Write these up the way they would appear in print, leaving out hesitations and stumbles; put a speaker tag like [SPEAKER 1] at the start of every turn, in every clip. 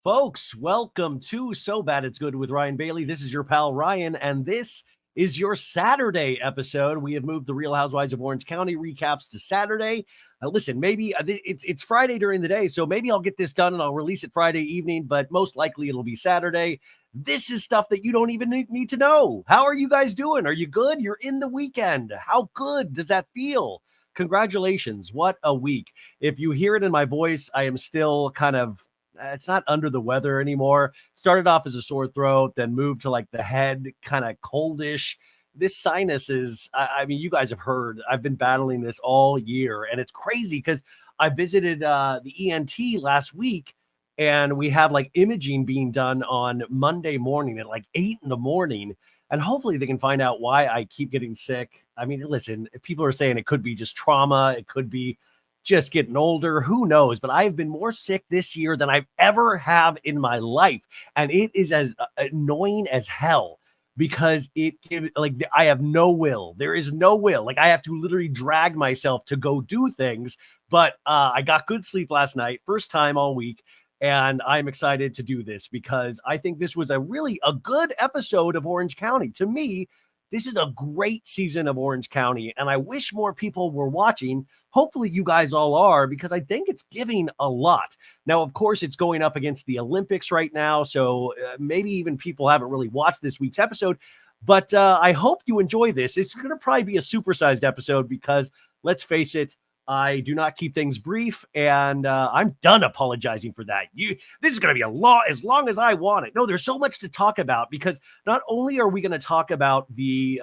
[SPEAKER 1] Folks, welcome to So Bad It's Good with Ryan Bailey. This is your pal Ryan, and this is your Saturday episode. We have moved the Real Housewives of Orange County recaps to Saturday. Listen, maybe it's Friday during the day, so maybe I'll get this done and I'll release it Friday evening, but most likely it'll be Saturday. This is stuff that you don't even need to know. How are you guys doing? Are you good? You're in the weekend. How good does that feel? Congratulations. What a week. If you hear it in my voice, I am still kind of it's not under the weather anymore. Started off as a sore throat, then moved to like the head, kind of coldish. This sinus is, I mean, you guys have heard, I've been battling this all year, and it's crazy because I visited the ENT last week, and we have like imaging being done on Monday morning at like 8 in the morning. And hopefully they can find out why I keep getting sick. I mean, listen, people are saying it could be just trauma. It could be just getting older. Who knows? But I've been more sick this year than I've ever have in my life. And it is as annoying as hell because it gives like I have no will. There is no will. Like I have to literally drag myself to go do things. But I got good sleep last night, first time all week. And I'm excited to do this because I think this was a good episode of Orange County. To me, this is a great season of Orange County, and I wish more people were watching. Hopefully you guys all are, because I think it's giving a lot. Now, of course, it's going up against the Olympics right now, so maybe even people haven't really watched this week's episode, but I hope you enjoy this. It's going to probably be a supersized episode because, let's face it, I do not keep things brief, and I'm done apologizing for that. This is going to be as long as I want it. No, there's so much to talk about because not only are we going to talk about the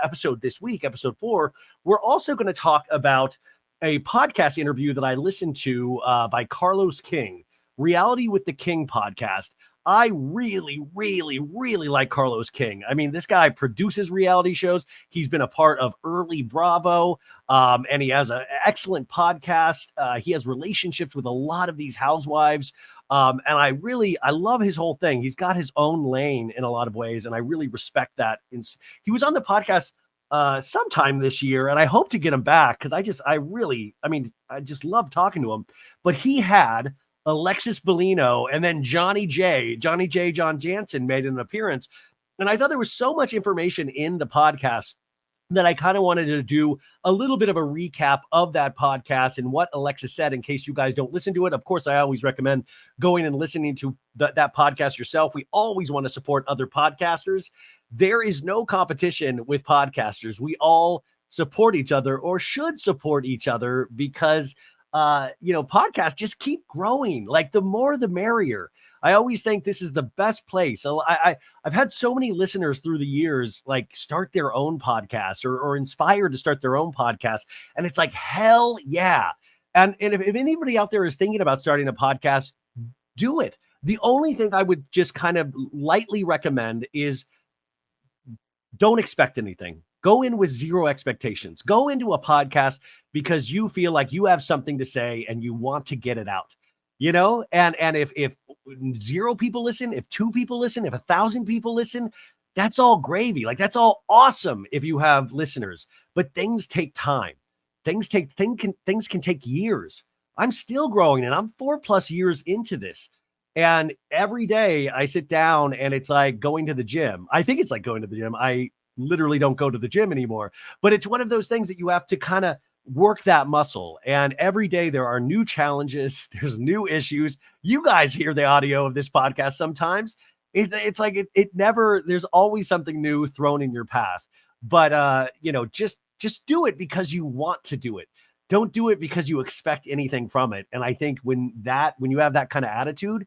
[SPEAKER 1] episode this week, episode 4, we're also going to talk about a podcast interview that I listened to by Carlos King, Reality with the King podcast. I really, really, really like Carlos King. I mean, this guy produces reality shows. He's been a part of early Bravo, and he has an excellent podcast. He has relationships with a lot of these housewives, and I love his whole thing. He's got his own lane in a lot of ways, and I really respect that. He was on the podcast sometime this year, and I hope to get him back because I just love talking to him. But he had Alexis Bellino, and then John Janssen made an appearance. And I thought there was so much information in the podcast that I kind of wanted to do a little bit of a recap of that podcast and what Alexis said in case you guys don't listen to it. Of course, I always recommend going and listening to that podcast yourself. We always want to support other podcasters. There is no competition with podcasters. We all support each other, or should support each other, because podcasts just keep growing. Like the more the merrier. I always think this is the best place. So I've had so many listeners through the years like start their own podcast or inspired to start their own podcast, and it's like, hell yeah. And if anybody out there is thinking about starting a podcast, do it. The only thing I would just kind of lightly recommend is don't expect anything. Go in with zero expectations. Go into a podcast because you feel like you have something to say and you want to get it out, and if 0 people listen, if 2 people listen, if 1,000 people listen, that's all gravy. Like that's all awesome if you have listeners, but things take time. Things can take years. I'm still growing and I'm 4+ years into this. And every day I sit down and it's like going to the gym. I think it's like going to the gym. I literally don't go to the gym anymore, but it's one of those things that you have to kind of work that muscle. And every day there are new challenges. There's new issues. You guys hear the audio of this podcast sometimes. It's like it never, there's always something new thrown in your path. But just do it because you want to do it. Don't do it because you expect anything from it. And I think when you have that kind of attitude,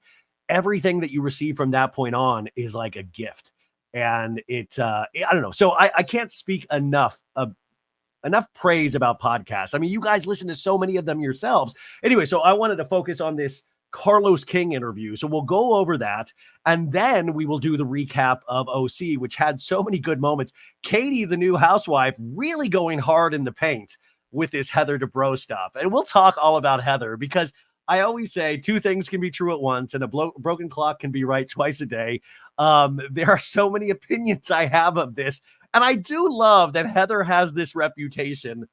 [SPEAKER 1] everything that you receive from that point on is like a gift. And I don't know. So I can't speak enough praise about podcasts. I mean, you guys listen to so many of them yourselves. Anyway, so I wanted to focus on this Carlos King interview. So we'll go over that, and then we will do the recap of OC, which had so many good moments. Katie, the new housewife, really going hard in the paint with this Heather Dubrow stuff. And we'll talk all about Heather because I always say 2 things can be true at once, and a broken clock can be right twice a day. There are so many opinions I have of this. And I do love that Heather has this reputation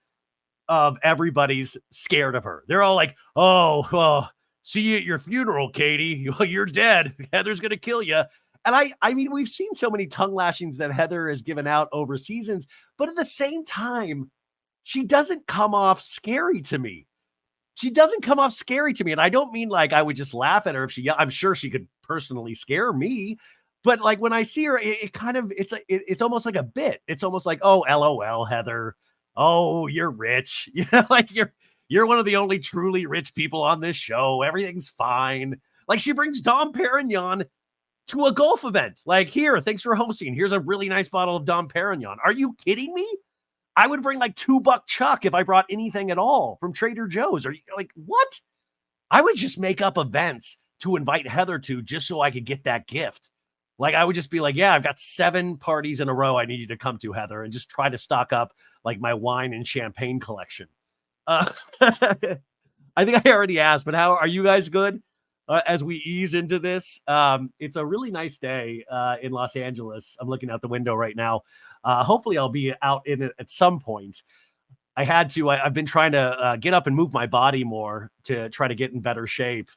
[SPEAKER 1] of everybody's scared of her. They're all like, oh, see you at your funeral, Katie. You're dead. Heather's going to kill you. And I mean, we've seen so many tongue lashings that Heather has given out over seasons, but at the same time, she doesn't come off scary to me. She doesn't come off scary to me. And I don't mean like I would just laugh at her if I'm sure she could personally scare me. But like when I see her, it kind of, it's almost like a bit. It's almost like, oh, LOL, Heather. Oh, you're rich. Like you're one of the only truly rich people on this show. Everything's fine. Like she brings Dom Perignon to a golf event. Like, here, thanks for hosting. Here's a really nice bottle of Dom Perignon. Are you kidding me? I would bring like $2 Chuck if I brought anything at all from Trader Joe's. Are you like, what? I would just make up events to invite Heather to just so I could get that gift. Like, I would just be like, yeah, I've got 7 parties in a row I need you to come to, Heather, and just try to stock up like my wine and champagne collection. I think I already asked, but how are you guys good? As we ease into this, it's a really nice day in Los Angeles. I'm looking out the window right now. Hopefully I'll be out in it at some point. I've been trying to get up and move my body more to try to get in better shape.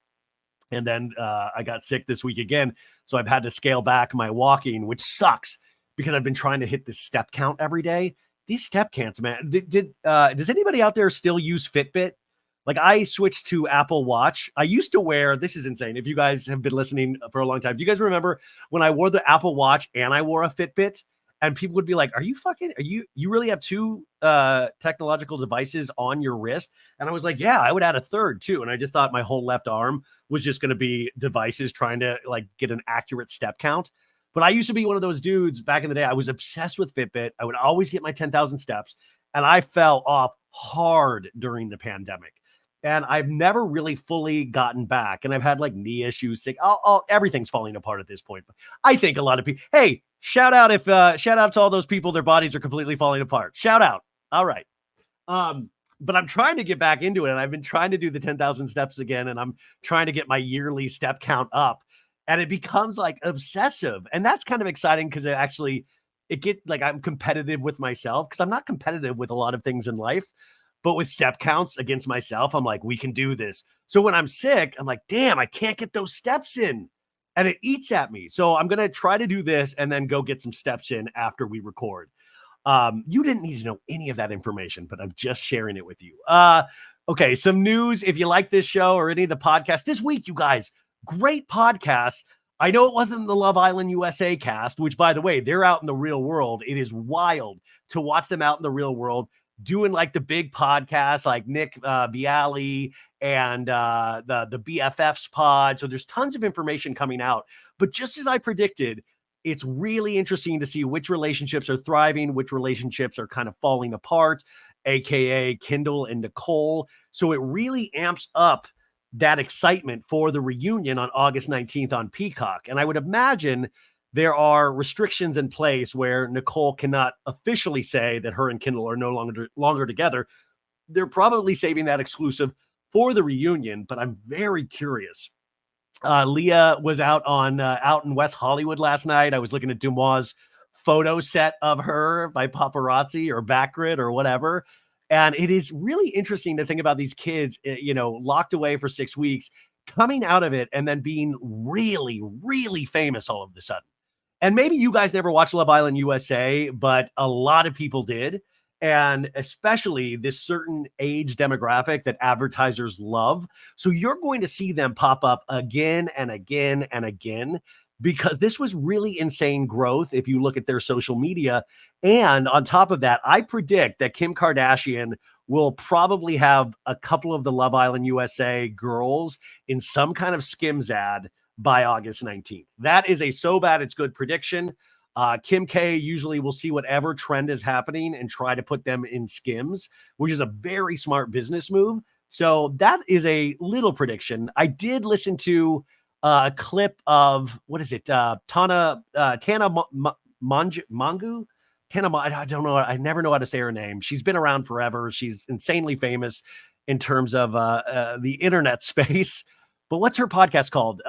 [SPEAKER 1] And then I got sick this week again. So I've had to scale back my walking, which sucks because I've been trying to hit this step count every day. These step counts, man. Does anybody out there still use Fitbit? Like, I switched to Apple Watch. I used to wear, this is insane. If you guys have been listening for a long time, do you guys remember when I wore the Apple Watch and I wore a Fitbit? And people would be like, you really have 2 technological devices on your wrist? And I was like, yeah, I would add a third too. And I just thought my whole left arm was just going to be devices trying to like get an accurate step count. But I used to be one of those dudes back in the day. I was obsessed with Fitbit. I would always get my 10,000 steps, and I fell off hard during the pandemic. And I've never really fully gotten back. And I've had like knee issues. Everything's falling apart at this point. But I think a lot of people, hey, shout out to all those people, their bodies are completely falling apart. Shout out. All right. But I'm trying to get back into it. And I've been trying to do the 10,000 steps again. And I'm trying to get my yearly step count up. And it becomes like obsessive. And that's kind of exciting because I'm competitive with myself, because I'm not competitive with a lot of things in life. But with step counts against myself, I'm like, we can do this. So when I'm sick, I'm like, damn, I can't get those steps in. And it eats at me. So I'm going to try to do this and then go get some steps in after we record. You didn't need to know any of that information, but I'm just sharing it with you. Okay, some news. If you like this show or any of the podcasts this week, you guys, great podcasts. I know it wasn't the Love Island USA cast, which, by the way, they're out in the real world. It is wild to watch them out in the real world, doing like the big podcasts like Nick Vialli and the BFFs pod. So there's tons of information coming out. But just as I predicted, it's really interesting to see which relationships are thriving, which relationships are kind of falling apart, aka Kendall and Nicole. So it really amps up that excitement for the reunion on August 19th on Peacock. And I would imagine there are restrictions in place where Nicole cannot officially say that her and Kendall are no longer together. They're probably saving that exclusive for the reunion, but I'm very curious. Leah was out in West Hollywood last night. I was looking at Dumois' photo set of her by paparazzi or Backgrid or whatever. And it is really interesting to think about these kids, locked away for 6 weeks, coming out of it and then being really, really famous all of a sudden. And maybe you guys never watched Love Island USA, but a lot of people did. And especially this certain age demographic that advertisers love. So you're going to see them pop up again and again and again, because this was really insane growth if you look at their social media. And on top of that, I predict that Kim Kardashian will probably have a couple of the Love Island USA girls in some kind of Skims ad by August 19th. That is a so bad it's good prediction. Kim K usually will see whatever trend is happening and try to put them in Skims, which is a very smart business move. So that is a little prediction. I did listen to a clip of, what is it? Tana Mongeau? I don't know. I never know how to say her name. She's been around forever. She's insanely famous in terms of the internet space. But what's her podcast called?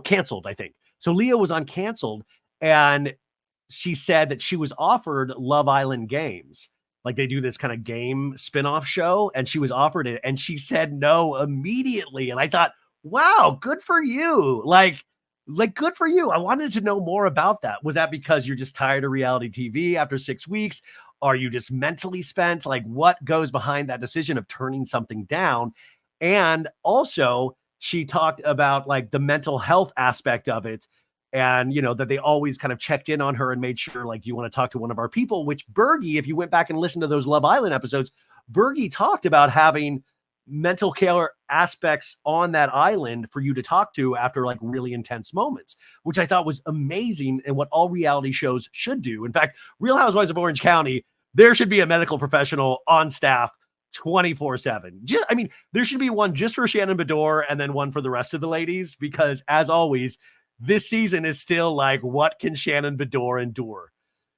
[SPEAKER 1] Canceled, I think. So Leah was on Canceled, and she said that she was offered Love Island games, like they do this kind of game spinoff show, and she was offered it and she said no immediately. And I thought, wow, good for you. Like good for you. I wanted to know more about that. Was that because you're just tired of reality TV after 6 weeks? Are you just mentally spent? Like what goes behind that decision of turning something down? And also she talked about like the mental health aspect of it. And, you know, that they always kind of checked in on her and made sure, like, you want to talk to one of our people, which Bergie, if you went back and listened to those Love Island episodes, Bergie talked about having mental care aspects on that island for you to talk to after like really intense moments, which I thought was amazing and what all reality shows should do. In fact, Real Housewives of Orange County, there should be a medical professional on staff 24/7. I mean, there should be one just for Shannon Beador and then one for the rest of the ladies, because as always, this season is still like, what can Shannon Beador endure?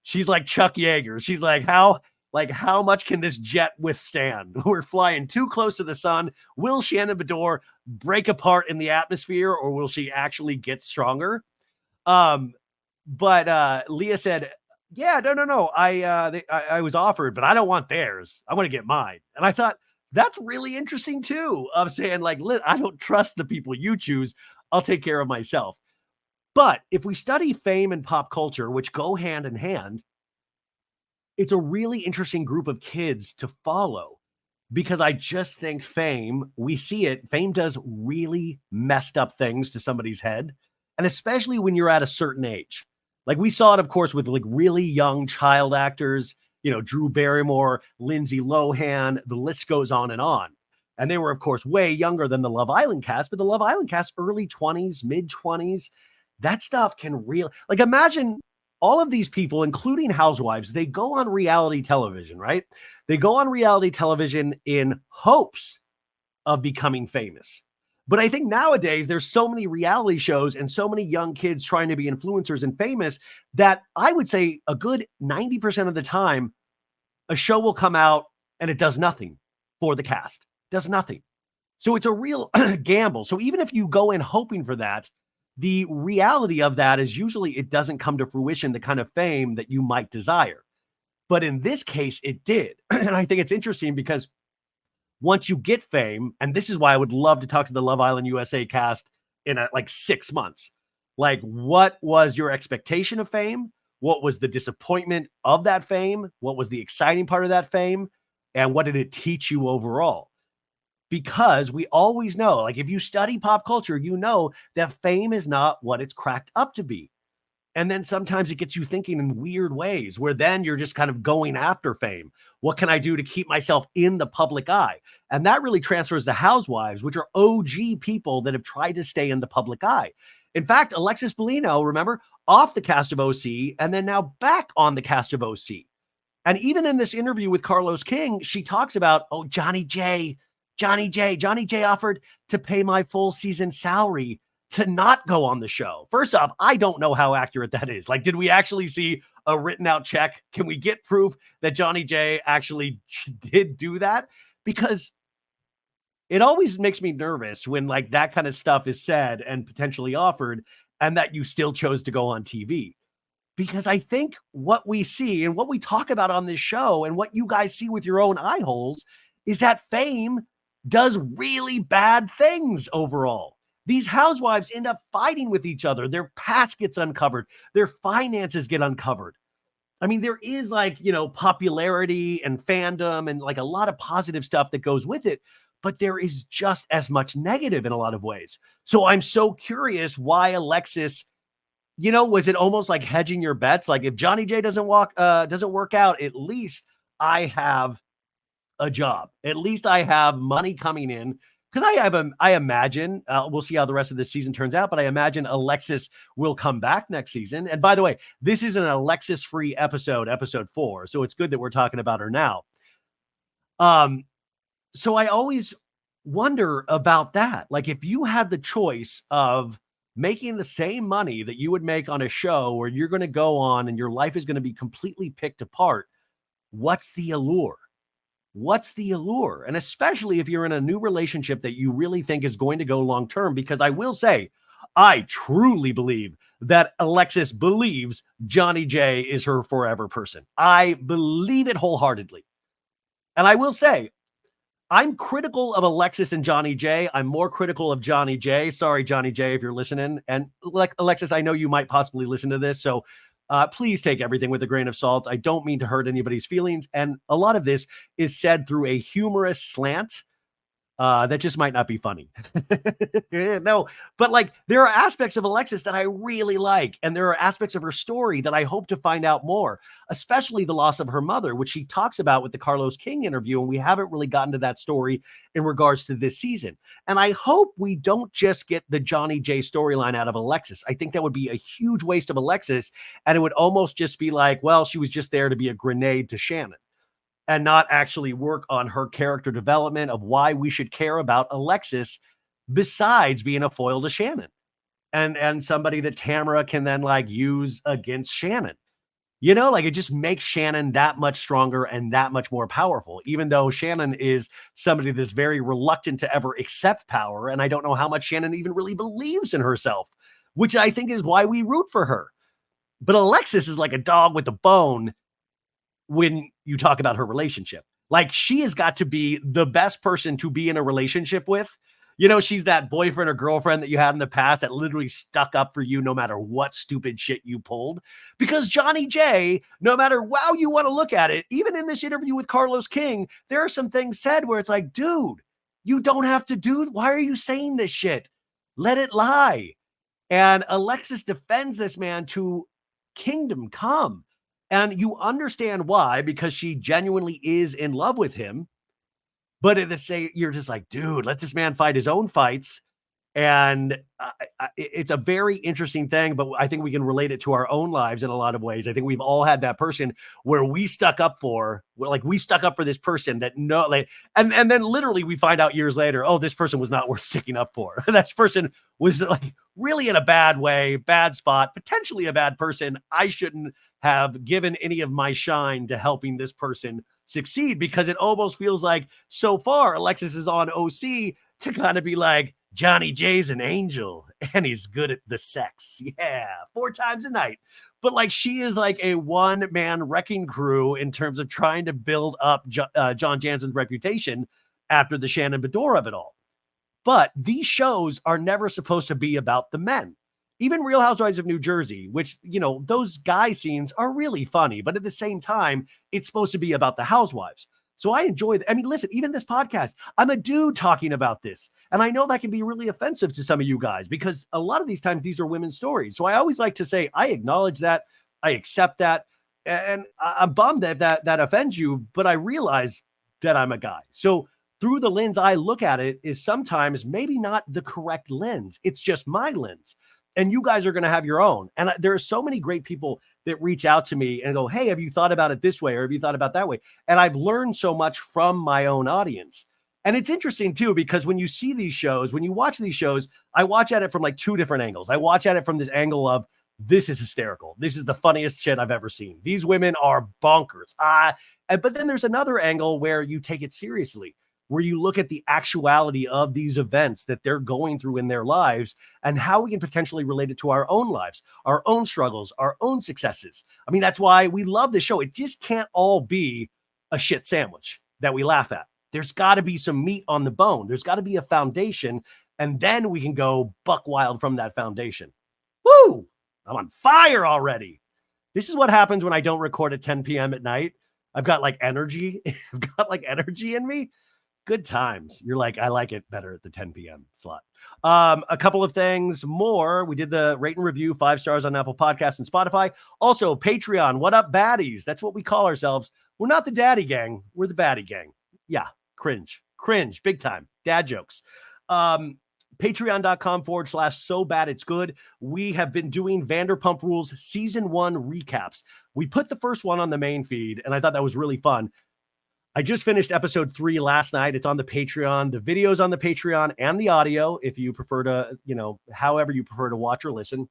[SPEAKER 1] She's like Chuck Yeager. She's like, how much can this jet withstand? We're flying too close to the sun. Will Shannon Beador break apart in the atmosphere, or will she actually get stronger? But Leah said, yeah, no. I was offered, but I don't want theirs. I want to get mine. And I thought that's really interesting too, of saying like, I don't trust the people you choose. I'll take care of myself. But if we study fame and pop culture, which go hand in hand, it's a really interesting group of kids to follow, because I just think fame, we see it, fame does really messed up things to somebody's head. And especially when you're at a certain age. Like we saw it, of course, with like really young child actors, you know, Drew Barrymore, Lindsay Lohan, the list goes on. And they were, of course, way younger than the Love Island cast, but the Love Island cast, early 20s, mid 20s. That stuff can really, like, imagine all of these people, including housewives, they go on reality television, right? They go on reality television in hopes of becoming famous. But I think nowadays there's so many reality shows and so many young kids trying to be influencers and famous that I would say a good 90% of the time, a show will come out and it does nothing for the cast, does nothing. So it's a real gamble. So even if you go in hoping for that, the reality of that is usually it doesn't come to fruition, the kind of fame that you might desire. But in this case, it did. And I think it's interesting because once you get fame, and this is why I would love to talk to the Love Island USA cast in like 6 months. Like, what was your expectation of fame? What was the disappointment of that fame? What was the exciting part of that fame? And what did it teach you overall? Because we always know, like if you study pop culture, you know that fame is not what it's cracked up to be. And then sometimes it gets you thinking in weird ways where then you're just kind of going after fame. What can I do to keep myself in the public eye? And that really transfers to housewives, which are OG people that have tried to stay in the public eye. In fact, Alexis Bellino, remember, off the cast of OC and then now back on the cast of OC. And even in this interview with Carlos King, she talks about, oh, Johnny J offered to pay my full season salary to not go on the show. First off, I don't know how accurate that is. Like, did we actually see a written out check? Can we get proof that Johnny J actually did do that? Because it always makes me nervous when like that kind of stuff is said and potentially offered, and that you still chose to go on TV. Because I think what we see and what we talk about on this show and what you guys see with your own eye holes is that fame does really bad things overall. These housewives end up fighting with each other. Their past gets uncovered. Their finances get uncovered. I mean, there is like, you know, popularity and fandom and like a lot of positive stuff that goes with it, but there is just as much negative in a lot of ways. So I'm so curious why Alexis, you know, was it almost like hedging your bets? Like if Johnny J doesn't work out, at least I have a job. At least I have money coming in. Because I imagine, we'll see how the rest of this season turns out, but I imagine Alexis will come back next season. And by the way, this is an Alexis-free episode 4, so it's good that we're talking about her now. So I always wonder about that. Like if you had the choice of making the same money that you would make on a show where you're going to go on and your life is going to be completely picked apart, what's the allure? What's the allure? And especially if you're in a new relationship that you really think is going to go long term, because I will say, I truly believe that Alexis believes Johnny J is her forever person. I believe it wholeheartedly. And I will say, I'm critical of Alexis and Johnny J. I'm more critical of Johnny J. Sorry, Johnny J, if you're listening. And like Alexis, I know you might possibly listen to this, so please take everything with a grain of salt. I don't mean to hurt anybody's feelings, and a lot of this is said through a humorous slant. That just might not be funny. No, but like there are aspects of Alexis that I really like, and there are aspects of her story that I hope to find out more, especially the loss of her mother, which she talks about with the Carlos King interview. And we haven't really gotten to that story in regards to this season. And I hope we don't just get the Johnny J storyline out of Alexis. I think that would be a huge waste of Alexis. And it would almost just be like, well, she was just there to be a grenade to Shannon, and not actually work on her character development of why we should care about Alexis besides being a foil to Shannon and somebody that Tamra can then like use against Shannon. You know, like it just makes Shannon that much stronger and that much more powerful, even though Shannon is somebody that's very reluctant to ever accept power. And I don't know how much Shannon even really believes in herself, which I think is why we root for her. But Alexis is like a dog with a bone when you talk about her relationship. Like she has got to be the best person to be in a relationship with. You know, she's that boyfriend or girlfriend that you had in the past that literally stuck up for you no matter what stupid shit you pulled. Because Johnny J, no matter how you want to look at it, even in this interview with Carlos King, there are some things said where it's like, dude, you don't have to do, why are you saying this shit? Let it lie. And Alexis defends this man to kingdom come. And you understand why, because she genuinely is in love with him. But at the same, you're just like, dude, let this man fight his own fights. And it's a very interesting thing, but I think we can relate it to our own lives in a lot of ways. I think we've all had that person where we stuck up for, like we stuck up for this person that no, like, and then literally we find out years later, oh, this person was not worth sticking up for. That person was like really in a bad way, bad spot, potentially a bad person. I shouldn't have given any of my shine to helping this person succeed, because it almost feels like so far Alexis is on OC to kind of be like, Johnny J's an angel and he's good at the sex. Yeah, 4 times a night. But like she is like a one-man wrecking crew in terms of trying to build up John Janssen's reputation after the Shannon Beador of it all. But these shows are never supposed to be about the men. Even Real Housewives of New Jersey, which, you know, those guy scenes are really funny, but at the same time, it's supposed to be about the housewives. So I enjoy I mean, listen, even this podcast, I'm a dude talking about this. And I know that can be really offensive to some of you guys because a lot of these times these are women's stories. So I always like to say, I acknowledge that, I accept that. And I'm bummed that offends you, but I realize that I'm a guy. So through the lens I look at it is sometimes maybe not the correct lens. It's just my lens. And you guys are going to have your own. And there are so many great people that reach out to me and go, hey, have you thought about it this way? Or have you thought about that way? And I've learned so much from my own audience. And it's interesting too, because when you see these shows, when you watch these shows, I watch at it from like 2 different angles. I watch at it from this angle of, this is hysterical. This is the funniest shit I've ever seen. These women are bonkers. But then there's another angle where you take it seriously, where you look at the actuality of these events that they're going through in their lives and how we can potentially relate it to our own lives, our own struggles, our own successes. I mean, that's why we love this show. It just can't all be a shit sandwich that we laugh at. There's got to be some meat on the bone. There's got to be a foundation, and then we can go buck wild from that foundation. Woo! I'm on fire already. This is what happens when I don't record at 10 p.m. at night. I've got like energy. I've got like energy in me. Good times. You're like, I like it better at the 10 p.m. slot. A couple of things more. We did the rate and review, 5 stars on Apple Podcasts and Spotify. Also, Patreon. What up, baddies? That's what we call ourselves. We're not the daddy gang. We're the baddie gang. Yeah, cringe. Big time. Dad jokes. Patreon.com/so bad it's good. We have been doing Vanderpump Rules season 1 recaps. We put the first one on the main feed, and I thought that was really fun. I just finished episode 3 last night. It's on the Patreon. The video's on the Patreon and the audio, if you prefer to, however you prefer to watch or listen.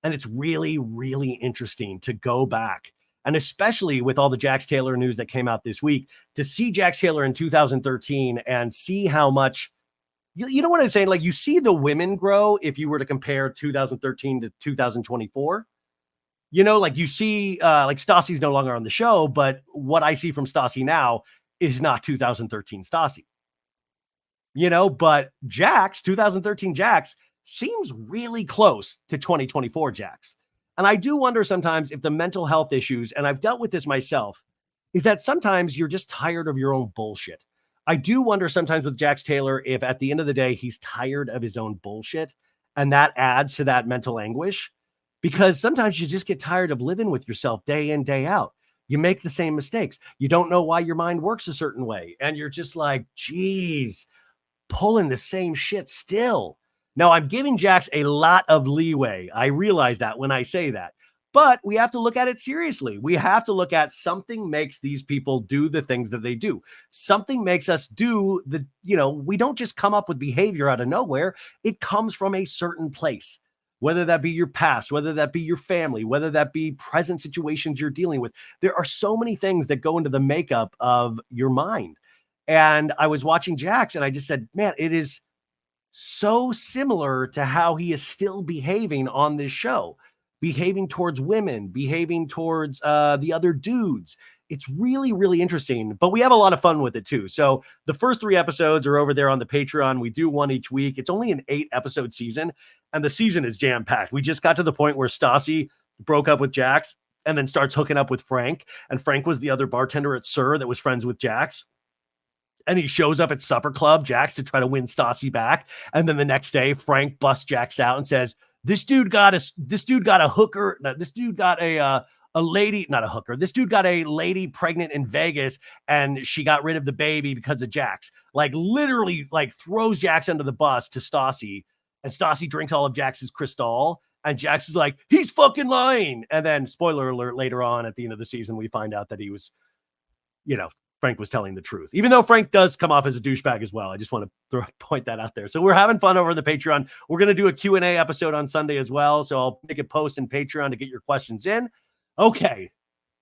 [SPEAKER 1] And it's really, really interesting to go back. And especially with all the Jax Taylor news that came out this week, to see Jax Taylor in 2013 and see how much, you know what I'm saying? Like, you see the women grow if you were to compare 2013 to 2024. Like you see, like Stassi's no longer on the show, but what I see from Stassi now is not 2013 Stassi. But Jax, 2013 Jax, seems really close to 2024 Jax. And I do wonder sometimes if the mental health issues, and I've dealt with this myself, is that sometimes you're just tired of your own bullshit. I do wonder sometimes with Jax Taylor if at the end of the day he's tired of his own bullshit, and that adds to that mental anguish, because sometimes you just get tired of living with yourself day in, day out. You make the same mistakes. You don't know why your mind works a certain way. And you're just like, geez, pulling the same shit still. Now, I'm giving Jax a lot of leeway. I realize that when I say that. But we have to look at it seriously. We have to look at something makes these people do the things that they do. Something makes us do we don't just come up with behavior out of nowhere. It comes from a certain place, whether that be your past, whether that be your family, whether that be present situations you're dealing with. There are so many things that go into the makeup of your mind. And I was watching Jax and I just said, man, it is so similar to how he is still behaving on this show, behaving towards women, behaving towards the other dudes. It's really, really interesting, but we have a lot of fun with it too. So the first 3 episodes are over there on the Patreon. We do one each week. It's only an 8-episode season, and the season is jam-packed. We just got to the point where Stassi broke up with Jax and then starts hooking up with Frank, and Frank was the other bartender at Sir that was friends with Jax. And he shows up at supper club, Jax, to try to win Stassi back. And then the next day, Frank busts Jax out and says, this dude got a hooker. No, this dude got a lady, not a hooker. This dude got a lady pregnant in Vegas and she got rid of the baby because of Jax. Like literally throws Jax under the bus to Stassi, and Stassi drinks all of Jax's Cristal. And Jax is like, he's fucking lying. And then spoiler alert, later on at the end of the season, we find out that he was, Frank was telling the truth, even though Frank does come off as a douchebag as well. I just want to point that out there. So we're having fun over the Patreon. We're going to do a Q&A episode on Sunday as well. So I'll make a post in Patreon to get your questions in. Okay,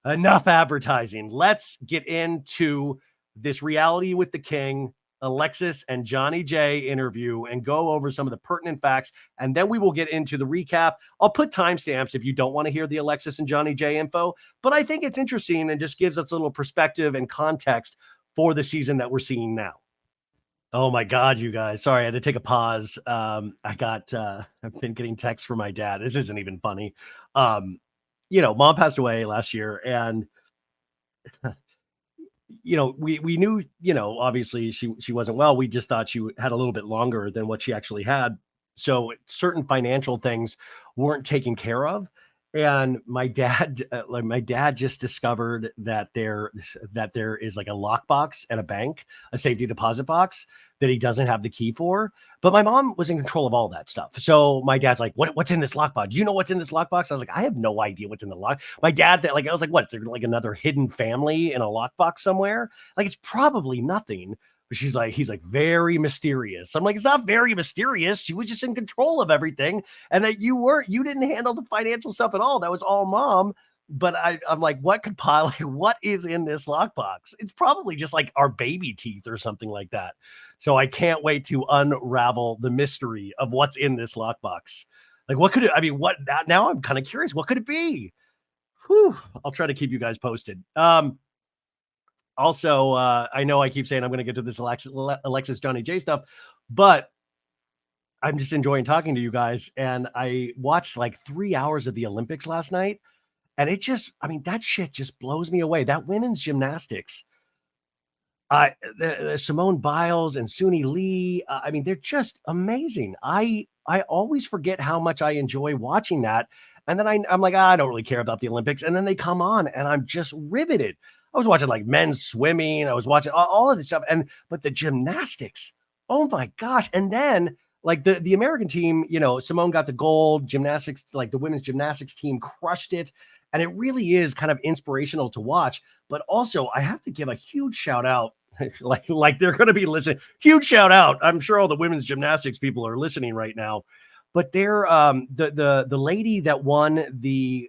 [SPEAKER 1] enough advertising. Let's get into this Reality with the King, Alexis and Johnny J interview and go over some of the pertinent facts. And then we will get into the recap. I'll put timestamps if you don't want to hear the Alexis and Johnny J info, but I think it's interesting and just gives us a little perspective and context for the season that we're seeing now. Oh my God, you guys. Sorry, I had to take a pause. I've been getting texts from my dad. This isn't even funny. Mom passed away last year, and we knew, obviously she wasn't well. We just thought she had a little bit longer than what she actually had. So certain financial things weren't taken care of. And my dad just discovered that there is like a lockbox at a bank, a safety deposit box that he doesn't have the key for. But my mom was in control of all that stuff. So my dad's like, what's in this lockbox? Do you know what's in this lockbox? I was like, I have no idea what's in the lock. My dad, I was like, what? Is there like another hidden family in a lockbox somewhere? Like, it's probably nothing. But he's like, very mysterious. I'm like, it's not very mysterious. She was just in control of everything. And that you didn't handle the financial stuff at all. That was all mom. But I'm like, what is in this lockbox? It's probably just like our baby teeth or something like that. So I can't wait to unravel the mystery of what's in this lockbox. Like, what could it, I mean, what, now I'm kind of curious. What could it be? Whew, I'll try to keep you guys posted. Also, I know I keep saying I'm going to get to this Alexis Johnny J stuff, but I'm just enjoying talking to you guys. And I watched like 3 hours of the Olympics last night, and that shit just blows me away. That women's gymnastics, the Simone Biles and Suni Lee, they're just amazing. I always forget how much I enjoy watching that. And then I'm like, I don't really care about the Olympics. And then they come on and I'm just riveted. I was watching like men's swimming. I was watching all of this stuff. But the gymnastics, oh my gosh. And then like the American team, Simone got the gold. Gymnastics, like the women's gymnastics team crushed it. And it really is kind of inspirational to watch. But also I have to give a huge shout out, like they're going to be listening. Huge shout out. I'm sure all the women's gymnastics people are listening right now. But they're the lady that won the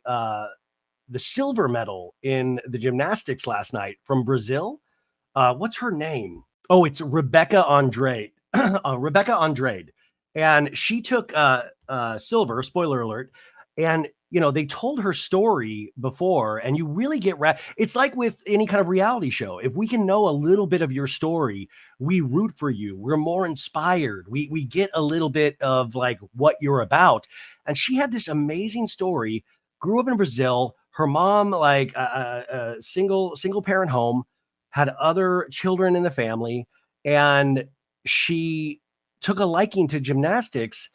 [SPEAKER 1] silver medal in the gymnastics last night from Brazil. What's her name? Oh, it's Rebecca Andrade. Rebecca Andrade. And she took silver, spoiler alert, And, they told her story before, and you really get it's like with any kind of reality show. If we can know a little bit of your story, we root for you. We're more inspired. We get a little bit of like what you're about. And she had this amazing story. Grew up in Brazil. Her mom, like a single parent home, had other children in the family, and she took a liking to gymnastics,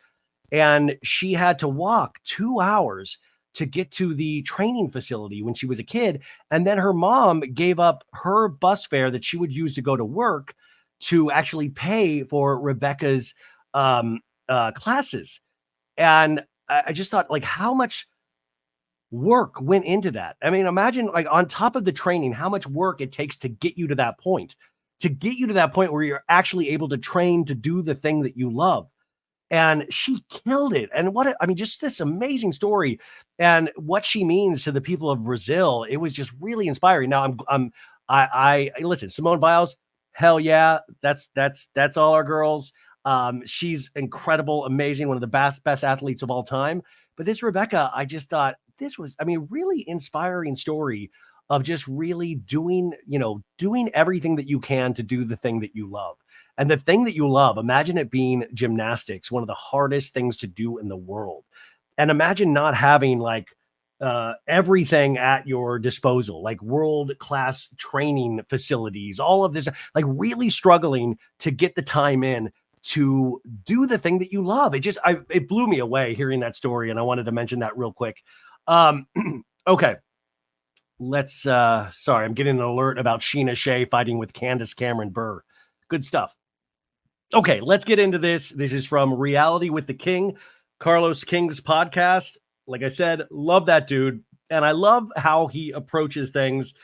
[SPEAKER 1] and she had to walk 2 hours to get to the training facility when she was a kid, and then her mom gave up her bus fare that she would use to go to work to actually pay for Rebecca's, classes, and I just thought, like, how much work went into that. I mean, imagine, like, on top of the training, how much work it takes to get you to that point, where you're actually able to train to do the thing that you love, and she killed it. And I mean, just this amazing story and what she means to the people of Brazil. It was just really inspiring. Now I listen, Simone Biles, hell yeah, that's all our girls. She's incredible, amazing, one of the best athletes of all time. But this Rebecca, I just thought this was, I mean, really inspiring story of just really doing everything that you can to do the thing that you love. And the thing that you love, imagine it being gymnastics, one of the hardest things to do in the world. And imagine not having like everything at your disposal, like world class training facilities, all of this, like really struggling to get the time in to do the thing that you love. It blew me away hearing that story. And I wanted to mention that real quick. Um, okay. Sorry, I'm getting an alert about Sheena Shea fighting with Candace Cameron Burr. Good stuff. Okay, let's get into this. This is from Reality with the King, Carlos King's podcast. Like I said, love that dude. And I love how he approaches things.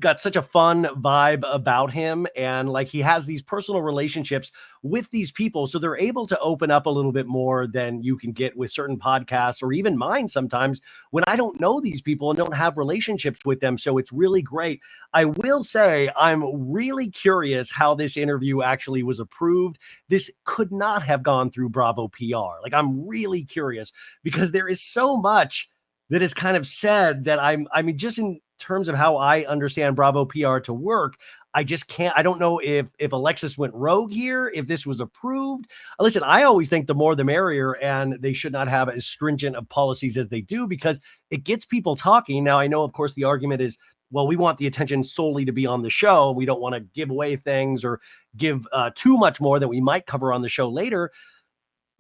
[SPEAKER 1] Got such a fun vibe about him, and like he has these personal relationships with these people, so they're able to open up a little bit more than you can get with certain podcasts or even mine sometimes when I don't know these people and don't have relationships with them. So it's really great. I will say I'm really curious how this interview actually was approved. This could not have gone through Bravo PR. Like, I'm really curious because there is so much that is kind of said that I mean, just in terms of how I understand Bravo PR to work, I just can't. I don't know if Alexis went rogue here, if this was approved. Listen, I always think the more the merrier, and they should not have as stringent of policies as they do because it gets people talking. Now, I know, of course, the argument is, well, we want the attention solely to be on the show. We don't want to give away things or give too much more that we might cover on the show later.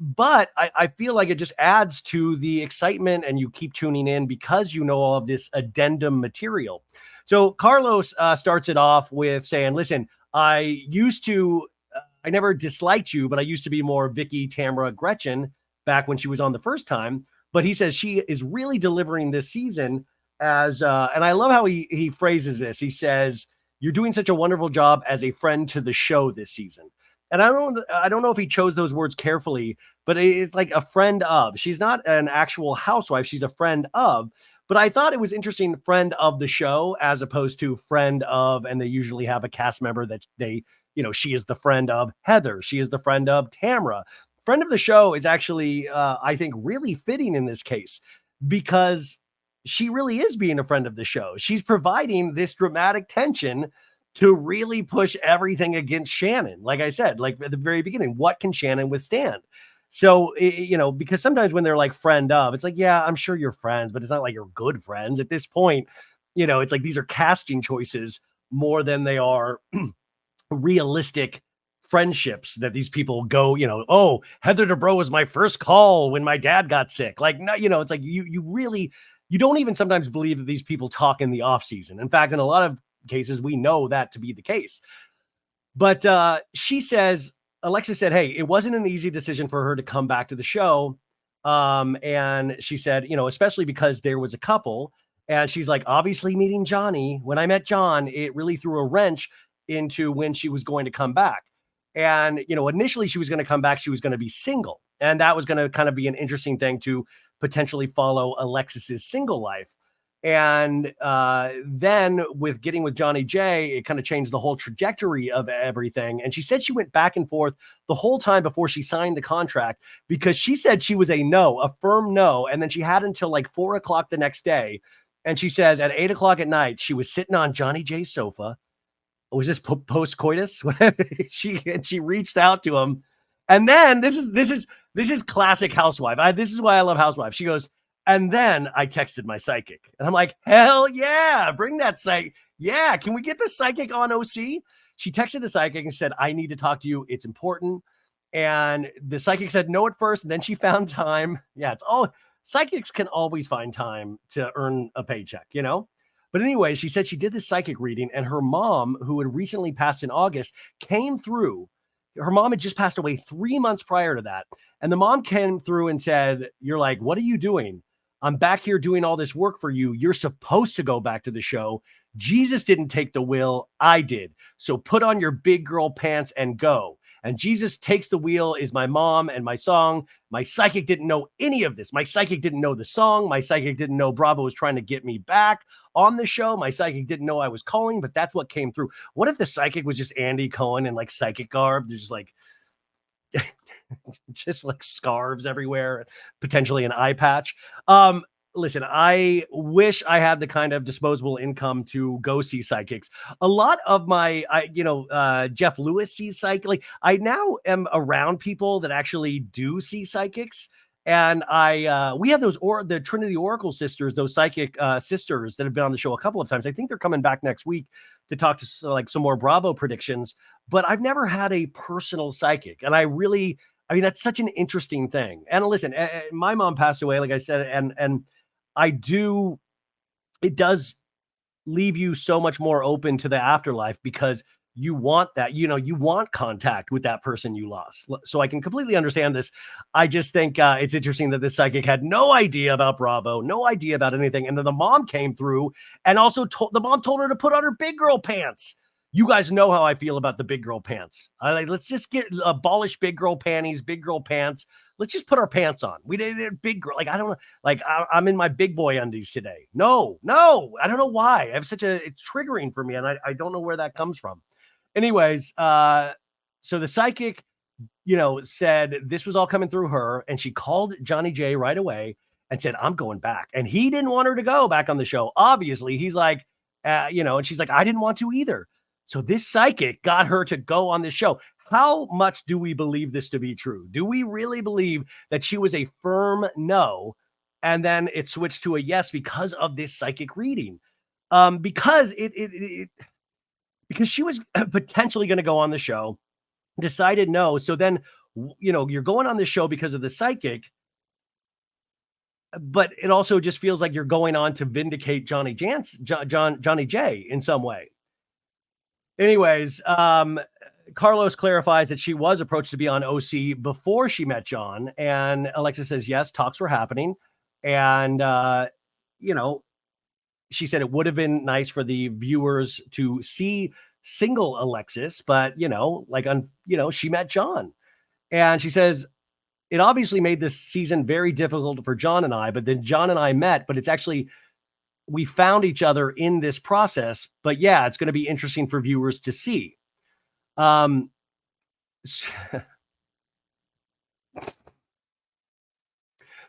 [SPEAKER 1] But I feel like it just adds to the excitement, and you keep tuning in because you know all of this addendum material. So Carlos starts it off with saying, listen, I never disliked you, but I used to be more Vicki, Tamra, Gretchen back when she was on the first time. But he says she is really delivering this season and I love how he phrases this. He says, you're doing such a wonderful job as a friend to the show this season. And I don't know if he chose those words carefully, but it's like a friend of. She's not an actual housewife. She's a friend of. But I thought it was interesting, friend of the show, as opposed to friend of, and they usually have a cast member that she is the friend of Heather. She is the friend of Tamra. Friend of the show is actually, I think, really fitting in this case because she really is being a friend of the show. She's providing this dramatic tension to really push everything against Shannon. Like I said, like at the very beginning, what can Shannon withstand? So, because sometimes when they're like friend of, it's like, yeah, I'm sure you're friends, but it's not like you're good friends at this point. It's like these are casting choices more than they are realistic friendships that these people go, oh, Heather Dubrow was my first call when my dad got sick. Like, no, it's like you don't even sometimes believe that these people talk in the off season. In fact, in a lot of cases, we know that to be the case. But she says, Alexis said, hey, it wasn't an easy decision for her to come back to the show. And she said, especially because there was a couple. And she's like, obviously meeting Johnny, when I met John, it really threw a wrench into when she was going to come back. And, initially she was going to come back, she was going to be single. And that was going to kind of be an interesting thing to potentially follow Alexis's single life. And then with getting with Johnny J, it kind of changed the whole trajectory of everything. And she said she went back and forth the whole time before she signed the contract because she said she was a firm no. And then she had until like 4 o'clock the next day. And she says at 8 o'clock at night, she was sitting on Johnny J's sofa. Was this post coitus? she reached out to him. And then this is classic housewife. This is why I love Housewives. She goes, and then I texted my psychic. And I'm like, hell yeah, bring that psychic. Yeah, can we get the psychic on OC? She texted the psychic and said, I need to talk to you. It's important. And the psychic said no at first. And then she found time. Yeah, psychics can always find time to earn a paycheck, you know? But anyway, she said she did this psychic reading, and her mom, who had recently passed in August, came through. Her mom had just passed away 3 months prior to that. And the mom came through and said, you're like, what are you doing? I'm back here doing all this work for you. You're supposed to go back to the show. Jesus didn't take the wheel. I did. So put on your big girl pants and go. And Jesus takes the wheel is my mom and my song. My psychic didn't know any of this. My psychic didn't know the song. My psychic didn't know Bravo was trying to get me back on the show. My psychic didn't know I was calling, but that's what came through. What if the psychic was just Andy Cohen in like psychic garb? Just like just like scarves everywhere, potentially an eye patch. Listen, I wish I had the kind of disposable income to go see psychics. A lot of Jeff Lewis sees psychic. Like, I now am around people that actually do see psychics. And we have the Trinity Oracle sisters, those psychic sisters that have been on the show a couple of times. I think they're coming back next week to talk to like some more Bravo predictions. But I've never had a personal psychic, and I mean, that's such an interesting thing. And listen, my mom passed away, like I said, and it does leave you so much more open to the afterlife because you want that, you want contact with that person you lost. So I can completely understand this. I just think it's interesting that this psychic had no idea about Bravo, no idea about anything. And then the mom came through and also the mom told her to put on her big girl pants. You guys know how I feel about the big girl pants. Let's just abolish big girl panties, big girl pants. Let's just put our pants on. They're big girl. Like, I don't know. Like, I'm in my big boy undies today. No. I don't know why. It's triggering for me. And I don't know where that comes from. Anyways, so the psychic, said this was all coming through her. And she called Johnny J right away and said, I'm going back. And he didn't want her to go back on the show. Obviously, he's like, and she's like, I didn't want to either. So this psychic got her to go on this show. How much do we believe this to be true? Do we really believe that she was a firm no, and then it switched to a yes because of this psychic reading? Because because she was potentially going to go on the show, decided no. So then, you're going on the show because of the psychic, but it also just feels like you're going on to vindicate Johnny J in some way. Anyways, Carlos clarifies that she was approached to be on OC before she met John, and Alexis says yes, talks were happening, and she said it would have been nice for the viewers to see single Alexis, but she met John, and she says it obviously made this season very difficult for John and I, but then John and I met, but it's actually we found each other in this process. But yeah, it's going to be interesting for viewers to see. So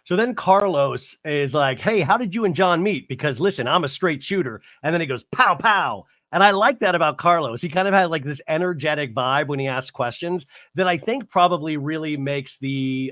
[SPEAKER 1] then Carlos is like, hey, how did you and John meet? Because listen, I'm a straight shooter. And then he goes, pow, pow. And I like that about Carlos. He kind of had like this energetic vibe when he asks questions that I think probably really makes the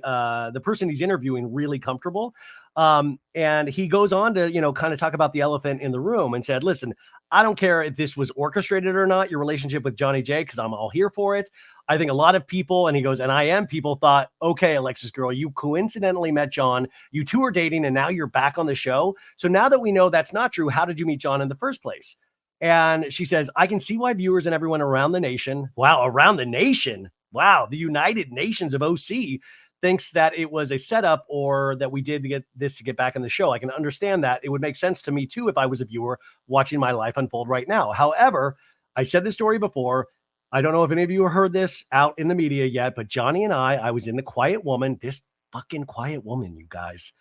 [SPEAKER 1] person he's interviewing really comfortable. And he goes on to, kind of talk about the elephant in the room and said, listen, I don't care if this was orchestrated or not, your relationship with Johnny J, because I'm all here for it. I think a lot of people, and he goes, and I am, people thought, okay, Alexis girl, you coincidentally met John, you two are dating, and now you're back on the show. So now that we know that's not true, how did you meet John in the first place? And she says, I can see why viewers and everyone around the nation, around the nation, the United Nations of OC thinks that it was a setup or that we did to get back in the show. I can understand that. It would make sense to me too if I was a viewer watching my life unfold right now. However, I said this story before. I don't know if any of you have heard this out in the media yet, but Johnny and I was in the Quiet Woman, this fucking Quiet Woman, you guys.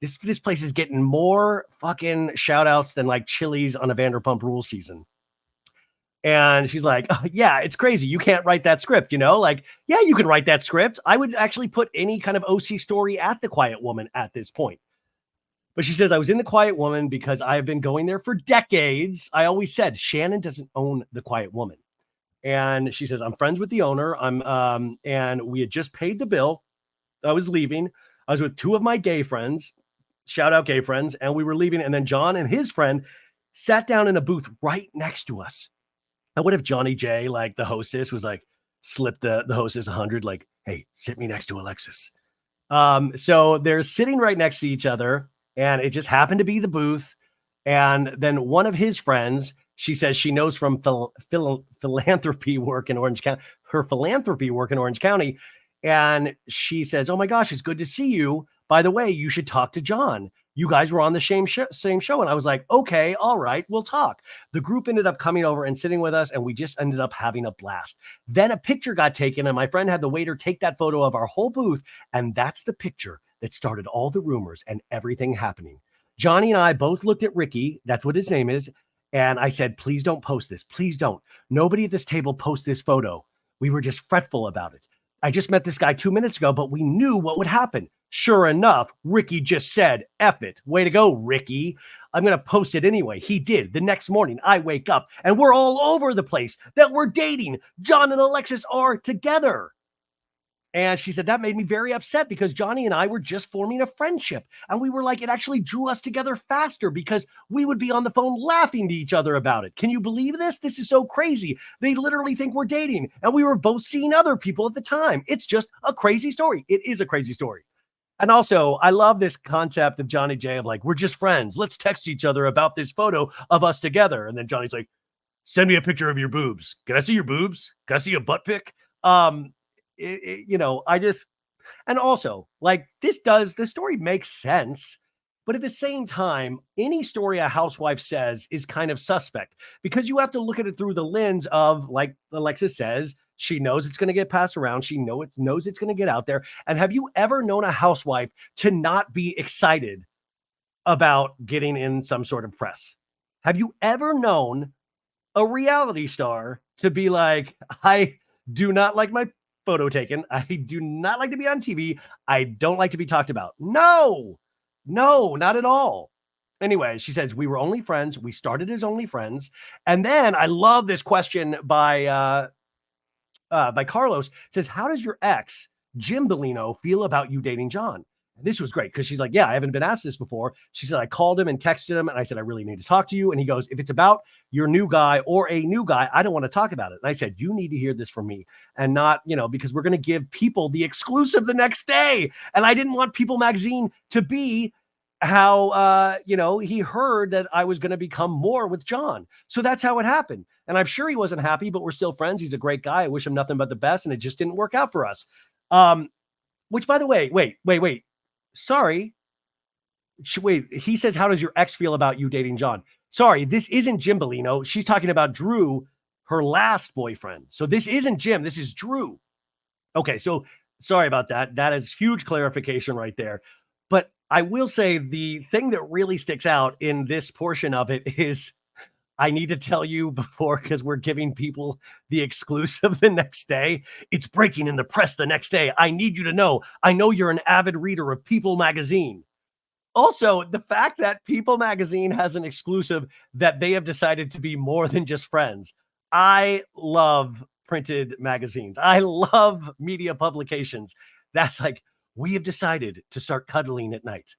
[SPEAKER 1] this place is getting more fucking shout outs than like Chili's on a Vanderpump Rules season. And she's like, oh, yeah, it's crazy. You can't write that script, like, yeah, you can write that script. I would actually put any kind of OC story at the Quiet Woman at this point. But she says, I was in the Quiet Woman because I have been going there for decades. I always said Shannon doesn't own the Quiet Woman. And she says, I'm friends with the owner. And we had just paid the bill. I was leaving. I was with two of my gay friends, shout out gay friends, and we were leaving. And then John and his friend sat down in a booth right next to us. And what if Johnny J, like the hostess, was like, slipped the hostess 100, like, hey, sit me next to Alexis. So they're sitting right next to each other, and it just happened to be the booth. And then one of his friends, she says she knows from philanthropy work in Orange County, her philanthropy work in Orange County. And she says, oh my gosh, it's good to see you. By the way, you should talk to John. You guys were on the same show. And I was like, okay, all right, we'll talk. The group ended up coming over and sitting with us, and we just ended up having a blast. Then a picture got taken, and my friend had the waiter take that photo of our whole booth. And that's the picture that started all the rumors and everything happening. Johnny and I both looked at Ricky. That's what his name is. And I said, please don't post this. Please don't. Nobody at this table post this photo. We were just fretful about it. I just met this guy 2 minutes ago, but we knew what would happen. Sure enough, Ricky just said, F it. Way to go, Ricky. I'm going to post it anyway. He did. The next morning, I wake up and we're all over the place that we're dating. John and Alexis are together. And she said, that made me very upset because Johnny and I were just forming a friendship. And we were like, it actually drew us together faster because we would be on the phone laughing to each other about it. Can you believe this? This is so crazy. They literally think we're dating. And we were both seeing other people at the time. It's just a crazy story. It is a crazy story. And also, I love this concept of Johnny J of like, we're just friends. Let's text each other about this photo of us together. And then Johnny's like, send me a picture of your boobs. Can I see your boobs? Can I see a butt pic? And also like the story makes sense, but at the same time, any story a housewife says is kind of suspect because you have to look at it through the lens of, like Alexis says, she knows it's going to get passed around. She knows it's going to get out there. And have you ever known a housewife to not be excited about getting in some sort of press? Have you ever known a reality star to be like, I do not like my photo taken. I do not like to be on TV. I don't like to be talked about. No, not at all. Anyway, she says, we were only friends. We started as only friends. And then I love this question by Carlos. It says, how does your ex, Jim Bellino, feel about you dating John? And this was great because she's like, yeah, I haven't been asked this before. She said, I called him and texted him and I said, I really need to talk to you. And he goes, if it's about your new guy or a new guy, I don't want to talk about it. And I said, you need to hear this from me and not, because we're going to give people the exclusive the next day. And I didn't want People Magazine to be how, he heard that I was going to become more with John. So that's how it happened. And I'm sure he wasn't happy, but we're still friends. He's a great guy. I wish him nothing but the best. And it just didn't work out for us. Which, by the way, wait. Sorry. Wait, he says, how does your ex feel about you dating John? Sorry, this isn't Jim Bellino. She's talking about Drew, her last boyfriend. So this isn't Jim. This is Drew. Okay, so sorry about that. That is huge clarification right there. But I will say the thing that really sticks out in this portion of it is I need to tell you before, because we're giving people the exclusive the next day. It's breaking in the press the next day. I need you to know. I know you're an avid reader of People Magazine. Also, the fact that People Magazine has an exclusive that they have decided to be more than just friends. I love printed magazines. I love media publications. That's like, we have decided to start cuddling at night.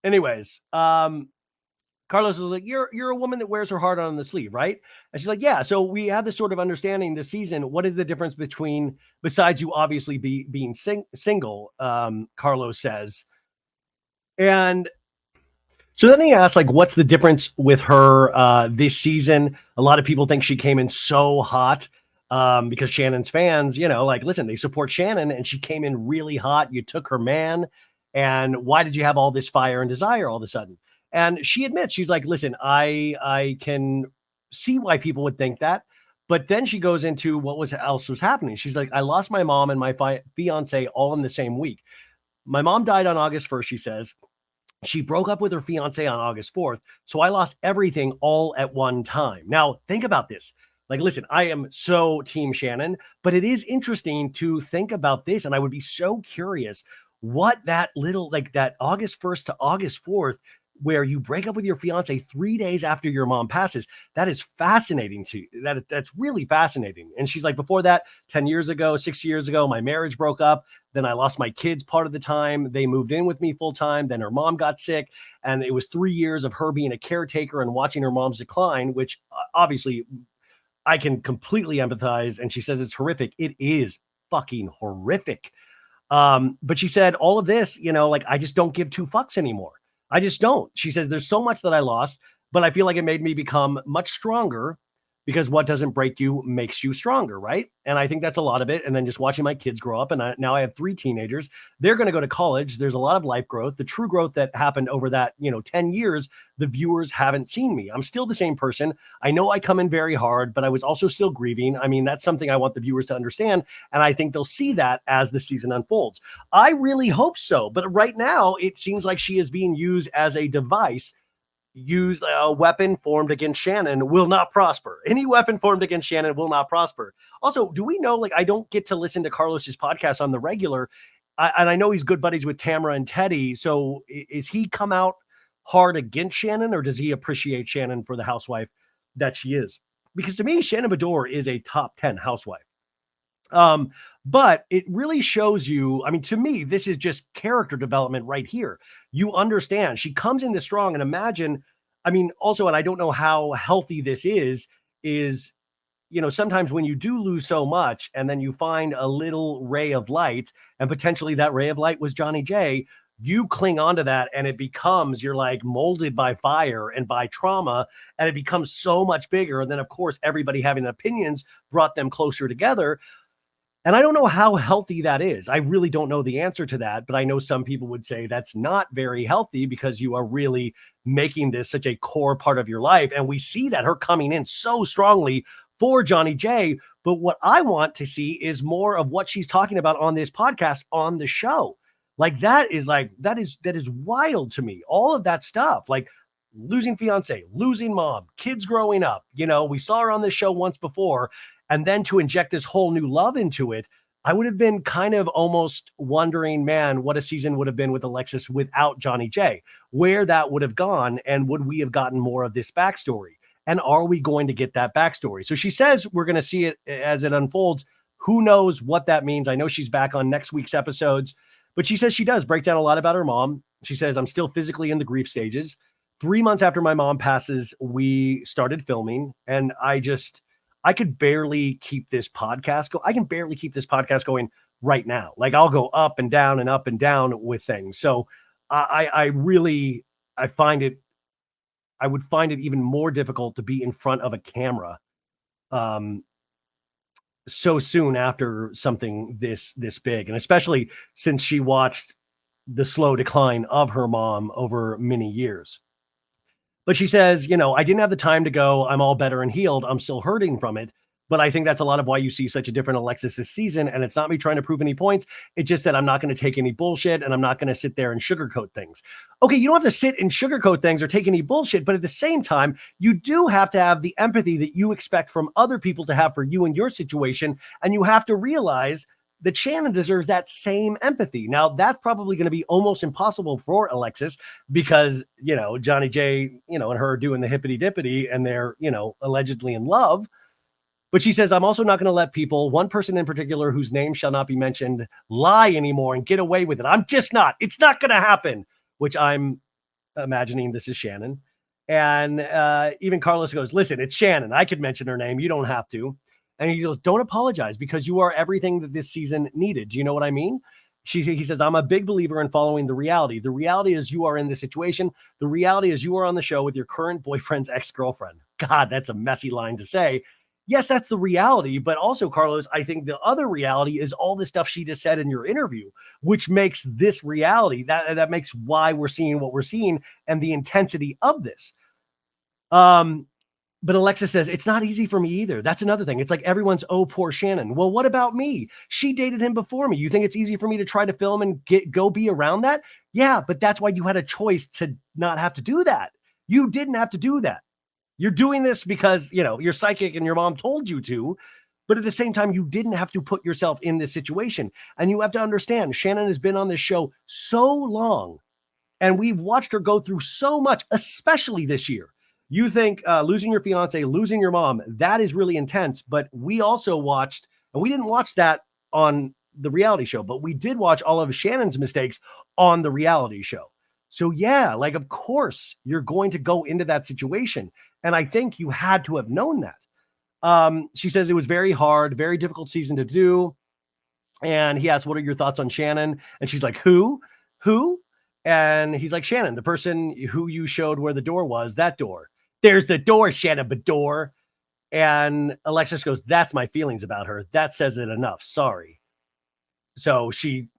[SPEAKER 1] Anyways, Carlos is like, you're a woman that wears her heart on the sleeve, right? And she's like, yeah. So we have this sort of understanding this season. What is the difference between, besides you obviously being single, Carlos says. And so then he asks, like, what's the difference with her this season? A lot of people think she came in so hot because Shannon's fans, listen, they support Shannon and she came in really hot. You took her man. And why did you have all this fire and desire all of a sudden? And she admits, she's like, listen, I can see why people would think that. But then she goes into what else was happening. She's like, I lost my mom and my fiance all in the same week. My mom died on August 1st, she says. She broke up with her fiance on August 4th. So I lost everything all at one time. Now, think about this. Like, listen, I am so team Shannon, but it is interesting to think about this. And I would be so curious what that little, like that August 1st to August 4th, where you break up with your fiance 3 days after your mom passes. That is fascinating to you. That's really fascinating. And she's like, before that, 10 years ago, 6 years ago, my marriage broke up. Then I lost my kids part of the time. They moved in with me full time. Then her mom got sick. And it was 3 years of her being a caretaker and watching her mom's decline, which obviously I can completely empathize. And she says it's horrific. It is fucking horrific. But she said all of this, like I just don't give two fucks anymore. I just don't. She says there's so much that I lost, but I feel like it made me become much stronger because what doesn't break you makes you stronger, right? And I think that's a lot of it. And then just watching my kids grow up, and now I have 3 teenagers. They're going to go to college. There's a lot of life growth, the true growth that happened over that 10 years. The viewers haven't seen me. I'm still the same person. I know I come in very hard, but I was also still grieving. I mean, that's something I want the viewers to understand, and I think they'll see that as the season unfolds. I really hope so, but right now it seems like she is being used as a device. Use a weapon formed against Shannon will not prosper. Any weapon formed against Shannon will not prosper. Also, do we know, like, I don't get to listen to Carlos's podcast on the regular, and I know he's good buddies with Tamra and Teddy. So is he come out hard against Shannon, or does he appreciate Shannon for the housewife that she is? Because to me, Shannon Beador is a top 10 housewife. But it really shows you, I mean, to me, this is just character development right here. You understand she comes in this strong, and imagine, I mean, also, and I don't know how healthy this is, sometimes when you do lose so much and then you find a little ray of light, and potentially that ray of light was Johnny J, you cling onto that, and it becomes, you're like molded by fire and by trauma, and it becomes so much bigger. And then, of course, everybody having opinions brought them closer together. And I don't know how healthy that is. I really don't know the answer to that, but I know some people would say that's not very healthy because you are really making this such a core part of your life. And we see that her coming in so strongly for Johnny J. But what I want to see is more of what she's talking about on this podcast, on the show. That is wild to me. All of that stuff, like losing fiance, losing mom, kids growing up. We saw her on this show once before. And then to inject this whole new love into it, I would have been kind of almost wondering, man, what a season would have been with Alexis without Johnny J, where that would have gone, and would we have gotten more of this backstory? And are we going to get that backstory? So she says we're going to see it as it unfolds. Who knows what that means? I know she's back on next week's episodes, but she says she does break down a lot about her mom. She says, I'm still physically in the grief stages. 3 months after my mom passes, we started filming, and I could barely keep this podcast going. I can barely keep this podcast going right now. Like, I'll go up and down with things. So I would find it even more difficult to be in front of a camera so soon after something this big. And especially since she watched the slow decline of her mom over many years. But she says, I didn't have the time to go. I'm all better and healed. I'm still hurting from it. But I think that's a lot of why you see such a different Alexis this season. And it's not me trying to prove any points. It's just that I'm not going to take any bullshit, and I'm not going to sit there and sugarcoat things. Okay, you don't have to sit and sugarcoat things or take any bullshit. But at the same time, you do have to have the empathy that you expect from other people to have for you and your situation. And you have to realize that Shannon deserves that same empathy. Now, that's probably going to be almost impossible for Alexis because, Johnny J, and her doing the hippity dippity, and they're, allegedly in love. But she says, I'm also not going to let people, one person in particular whose name shall not be mentioned, lie anymore and get away with it. I'm just not. It's not going to happen, which I'm imagining this is Shannon. And even Carlos goes, listen, it's Shannon. I could mention her name. You don't have to. And he goes, don't apologize because you are everything that this season needed. Do you know what I mean? He says, I'm a big believer in following the reality. The reality is you are in this situation. The reality is you are on the show with your current boyfriend's ex-girlfriend. God, that's a messy line to say. Yes, that's the reality. But also, Carlos, I think the other reality is all the stuff she just said in your interview, which makes this reality. That makes why we're seeing what we're seeing and the intensity of this. But Alexis says, it's not easy for me either. That's another thing. It's like everyone's, oh, poor Shannon. Well, what about me? She dated him before me. You think it's easy for me to try to film and go be around that? Yeah, but that's why you had a choice to not have to do that. You didn't have to do that. You're doing this because, you're psychic and your mom told you to, but at the same time, you didn't have to put yourself in this situation. And you have to understand, Shannon has been on this show so long, and we've watched her go through so much, especially this year. You think losing your fiance, losing your mom, that is really intense. But we also watched, and we didn't watch that on the reality show, but we did watch all of Shannon's mistakes on the reality show. So yeah, like, of course you're going to go into that situation. And I think you had to have known that. She says it was very hard, very difficult season to do. And he asks, what are your thoughts on Shannon? And she's like, who? And he's like, Shannon, the person who you showed where the door was, that door. There's the door, Shannon Beador. And Alexis goes, that's my feelings about her. That says it enough. Sorry. So she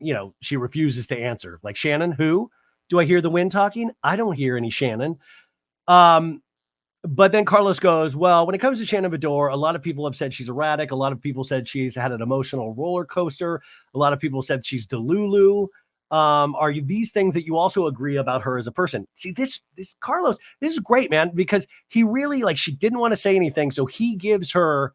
[SPEAKER 1] refuses to answer. Like, Shannon, who? Do I hear the wind talking? I don't hear any Shannon. But then Carlos goes, well, when it comes to Shannon Beador, a lot of people have said she's erratic. A lot of people said she's had an emotional roller coaster. A lot of people said she's delulu. Are these things that you also agree about her as a person? See, this Carlos, this is great, man, because he really, she didn't want to say anything. So he gives her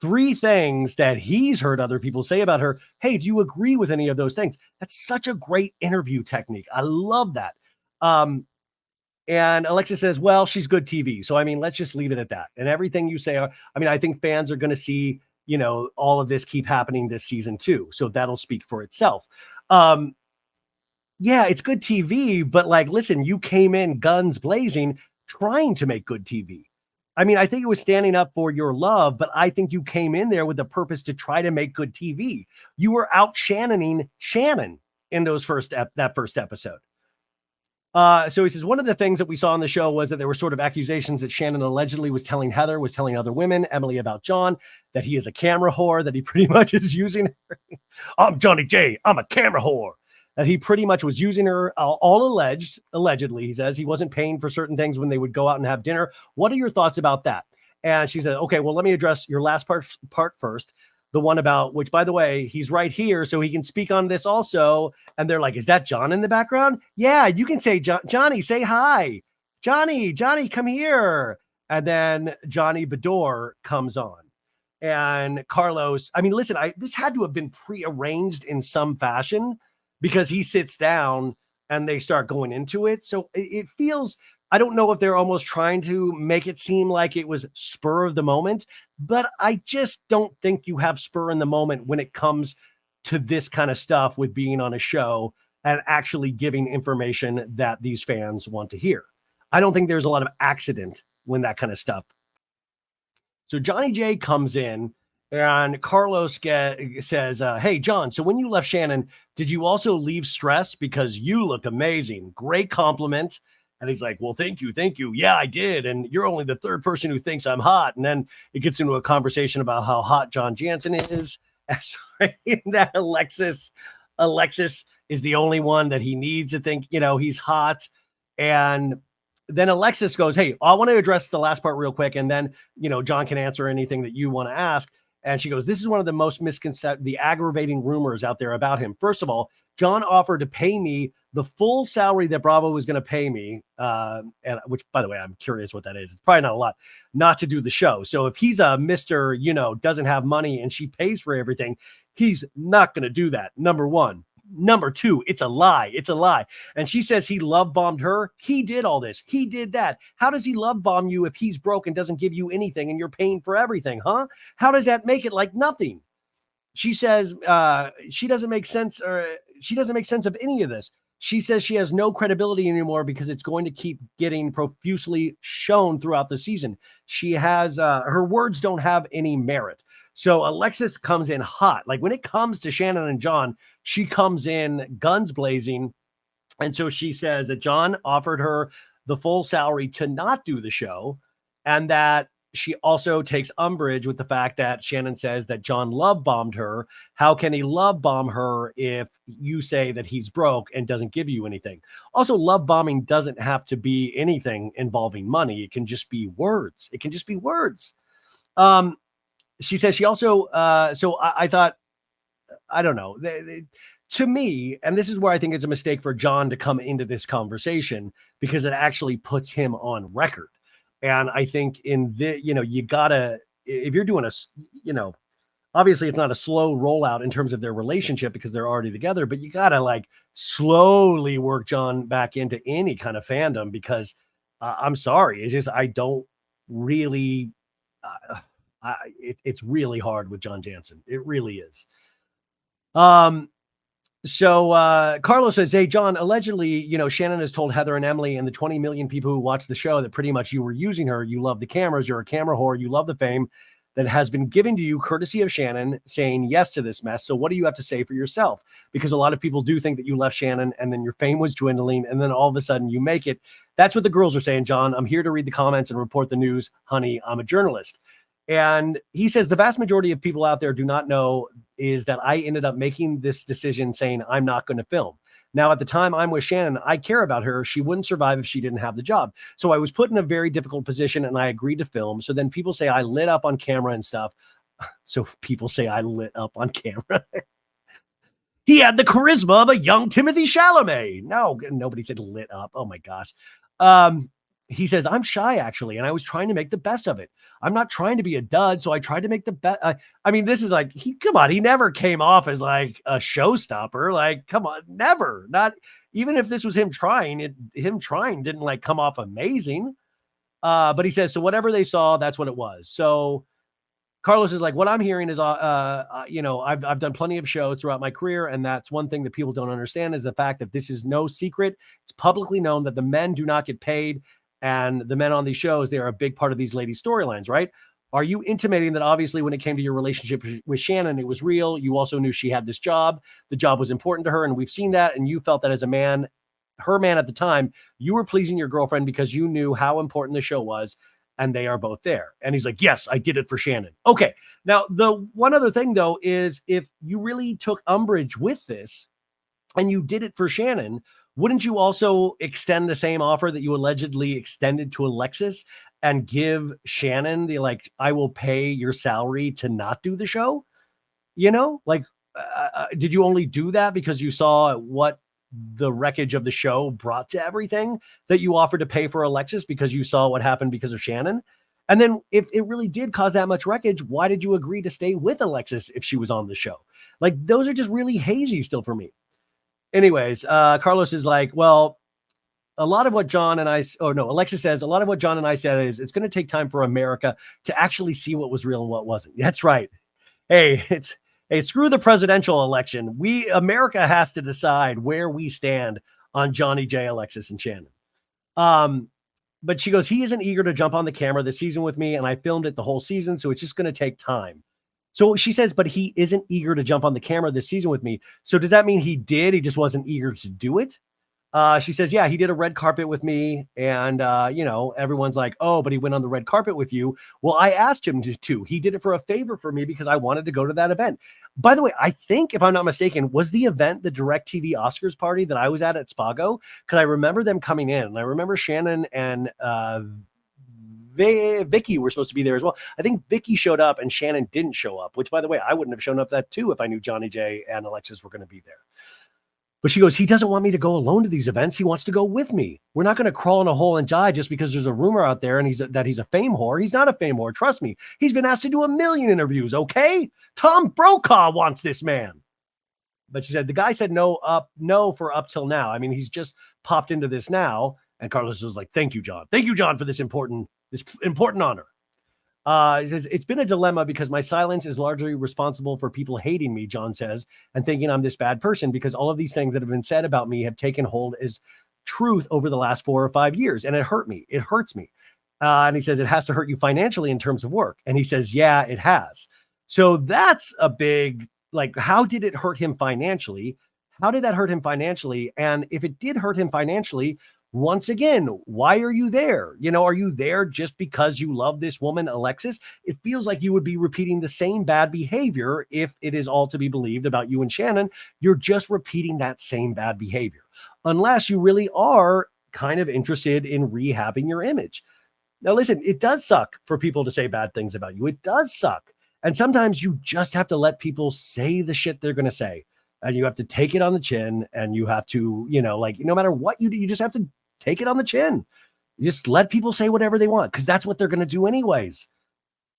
[SPEAKER 1] 3 things that he's heard other people say about her. Hey, do you agree with any of those things? That's such a great interview technique. I love that. And Alexis says, well, she's good TV. So, let's just leave it at that. And everything you say, I think fans are going to see, all of this keep happening this season too. So that'll speak for itself. Yeah, it's good TV, but listen, you came in guns blazing, trying to make good TV. I think it was standing up for your love, but I think you came in there with the purpose to try to make good TV. You were out Shannoning Shannon in that first episode. So he says, one of the things that we saw on the show was that there were sort of accusations that Shannon allegedly was telling other women, Emily, about John, that he is a camera whore, that he pretty much is using her. I'm Johnny J. I'm a camera whore. That he pretty much was using her, all allegedly, he says. He wasn't paying for certain things when they would go out and have dinner. What are your thoughts about that? And she said, okay, well, let me address your last part first. The one about, which, by the way, he's right here, so he can speak on this also. And they're like, is that John in the background? Yeah, you can say, Johnny, say hi. Johnny, come here. And then Johnny Beador comes on. And Carlos, listen, this had to have been prearranged in some fashion, because he sits down and they start going into it. So it feels, I don't know if they're almost trying to make it seem like it was spur of the moment, but I just don't think you have spur in the moment when it comes to this kind of stuff with being on a show and actually giving information that these fans want to hear. I don't think there's a lot of accident when that kind of stuff. So Johnny J comes in and Carlos says, hey, John, so when you left Shannon, did you also leave stress? Because you look amazing. Great compliment. And he's like, well, thank you. Yeah, I did. And you're only the 3rd person who thinks I'm hot. And then it gets into a conversation about how hot John Janssen is. That Alexis is the only one that he needs to think, he's hot. And then Alexis goes, hey, I want to address the last part real quick. And then, John can answer anything that you want to ask. And she goes, this is one of the most the aggravating rumors out there about him. First of all, John offered to pay me the full salary that Bravo was going to pay me. And which, by the way, I'm curious what that is. It's probably not a lot, not to do the show. So if he's a Mr., doesn't have money and she pays for everything, he's not going to do that. Number one. Number 2, it's a lie. And she says he love bombed her. He did all this. He did that. How does he love bomb you if he's broke and doesn't give you anything and you're paying for everything, huh? How does that make it like nothing? She says she doesn't make sense of any of this. She says she has no credibility anymore because it's going to keep getting profusely shown throughout the season. She has her words don't have any merit. So Alexis comes in hot. Like when it comes to Shannon and John, she comes in guns blazing. And so she says that John offered her the full salary to not do the show, and that she also takes umbrage with the fact that Shannon says that John love bombed her. How can he love bomb her if you say that he's broke and doesn't give you anything? Also, love bombing doesn't have to be anything involving money. It can just be words. She says she also, so I thought, I don't know. to me, and this is where I think it's a mistake for John to come into this conversation, because it actually puts him on record. And I think in the, you gotta, if you're doing obviously it's not a slow rollout in terms of their relationship because they're already together, but you gotta like slowly work John back into any kind of fandom, because I'm sorry, it's just, I don't really, it's really hard with John Janssen. It really is. So Carlos says, hey, John, allegedly, Shannon has told Heather and Emily and the 20 million people who watch the show that pretty much you were using her. You love the cameras. You're a camera whore. You love the fame that has been given to you courtesy of Shannon saying yes to this mess. So what do you have to say for yourself? Because a lot of people do think that you left Shannon and then your fame was dwindling and then all of a sudden you make it. That's what the girls are saying, John. I'm here to read the comments and report the news. Honey, I'm a journalist. And he says the vast majority of people out there do not know is that I ended up making this decision saying I'm not going to film. Now, at the time I'm with Shannon, I care about her. She wouldn't survive if she didn't have the job. So I was put in a very difficult position and I agreed to film. So then people say I lit up on camera and stuff. So people say I lit up on camera. He had the charisma of a young Timothy Chalamet. No, nobody said lit up. Oh my gosh. He says, I'm shy actually, and I was trying to make the best of it. I'm not trying to be a dud, so I tried to make the best. I mean, this is like, he never came off as like a showstopper. Like, come on, never. Not even if this was him trying, didn't like come off amazing. But he says, so whatever they saw, that's what it was. So Carlos is like, what I'm hearing is, I've done plenty of shows throughout my career. And that's one thing that people don't understand is the fact that this is no secret. It's publicly known that the men do not get paid. And the men on these shows, they are a big part of these ladies' storylines, right? Are you intimating that obviously when it came to your relationship with Shannon, it was real? You also knew she had this job. The job was important to her. And we've seen that. And you felt that as a man, her man at the time, you were pleasing your girlfriend because you knew how important the show was. And they are both there. And he's like, yes, I did it for Shannon. Okay. Now, the one other thing, though, is if you really took umbrage with this and you did it for Shannon, wouldn't you also extend the same offer that you allegedly extended to Alexis and give Shannon the, like, I will pay your salary to not do the show? Did you only do that because you saw what the wreckage of the show brought to everything that you offered to pay for Alexis because you saw what happened because of Shannon? And then if it really did cause that much wreckage, why did you agree to stay with Alexis if she was on the show? Like, those are just really hazy still for me. Anyways, Carlos is like, well, a lot of what Alexis says, a lot of what John and I said is it's going to take time for America to actually see what was real and what wasn't. That's right. Hey, screw the presidential election. America has to decide where we stand on Johnny J, Alexis, and Shannon. But she goes, he isn't eager to jump on the camera this season with me, and I filmed it the whole season, so it's just going to take time. So she says, but he isn't eager to jump on the camera this season with me. So does that mean he did? He just wasn't eager to do it? She says, yeah, he did a red carpet with me. And, everyone's like, oh, but he went on the red carpet with you. Well, I asked him to. He did it for a favor for me because I wanted to go to that event. By the way, I think, if I'm not mistaken, was the event the DirecTV Oscars party that I was at Spago? Because I remember them coming in. And I remember Shannon and Vicki were supposed to be there as well. I think Vicki showed up and Shannon didn't show up, which, by the way, I wouldn't have shown up that too if I knew Johnny J and Alexis were going to be there. But she goes, he doesn't want me to go alone to these events. He wants to go with me. We're not going to crawl in a hole and die just because there's a rumor out there and that he's a fame whore. He's not a fame whore. Trust me. He's been asked to do 1 million interviews. Okay. Tom Brokaw wants this man. But she said, the guy said no for up till now. I mean, he's just popped into this now. And Carlos was like, thank you, John. Thank you, John, for this important honor. He says, it's been a dilemma because my silence is largely responsible for people hating me, John says, and thinking I'm this bad person because all of these things that have been said about me have taken hold as truth over the last 4 or 5 years. And it hurt me. It hurts me. And he says, it has to hurt you financially in terms of work. And he says, yeah, it has. So that's a big, like, how did it hurt him financially? How did that hurt him financially? And if it did hurt him financially, once again, why are you there? Are you there just because you love this woman, Alexis? It feels like you would be repeating the same bad behavior if it is all to be believed about you and Shannon. You're just repeating that same bad behavior, unless you really are kind of interested in rehabbing your image. Now, listen, it does suck for people to say bad things about you. It does suck. And sometimes you just have to let people say the shit they're going to say. and you have to take it on the chin, and you have to, like, no matter what you do, you just have to take it on the chin. You just let people say whatever they want, because that's what they're going to do anyways.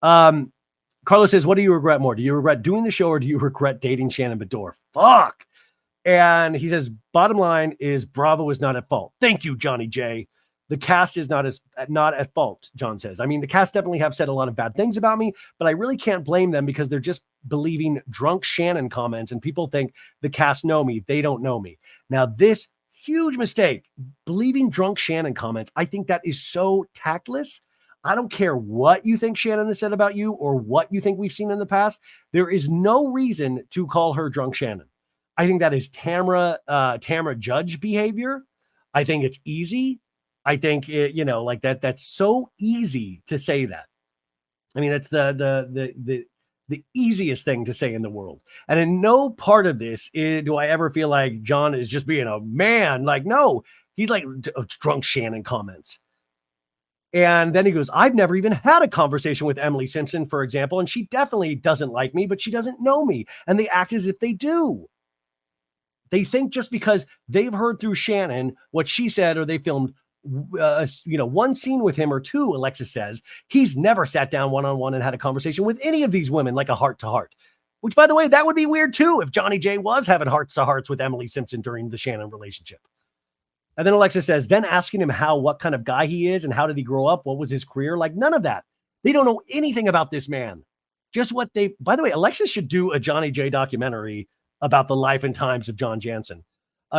[SPEAKER 1] Carlos says, what do you regret more? Do you regret doing the show, or do you regret dating Shannon Beador? Fuck. And he says, bottom line is Bravo is not at fault. Thank you, Johnny J. The cast is not at fault, John says. I mean, the cast definitely have said a lot of bad things about me, but I really can't blame them, because they're just believing drunk Shannon comments, and people think the cast know me. They don't know me. Now, this huge mistake, believing drunk Shannon comments, I think that is so tactless. I don't care what you think Shannon has said about you or what you think we've seen in the past. There is no reason to call her drunk Shannon. I think that is Tamra Judge behavior. I think it's easy. I think like that's so easy to say that. I mean, that's the easiest thing to say in the world. And in no part of this do I ever feel like John is just being a man. Like, no, he's like drunk Shannon comments. And then he goes, I've never even had a conversation with Emily Simpson, for example, and she definitely doesn't like me, but she doesn't know me. And they act as if they do. They think just because they've heard through Shannon what she said, or they filmed one scene with him or two, Alexis says, he's never sat down one-on-one and had a conversation with any of these women, like a heart-to-heart. Which, by the way, that would be weird too if Johnny J was having hearts-to-hearts with Emily Simpson during the Shannon relationship. And then Alexis says, then asking him what kind of guy he is and how did he grow up, what was his career, like none of that. They don't know anything about this man. Just what by the way, Alexis should do a Johnny J documentary about the life and times of John Janssen.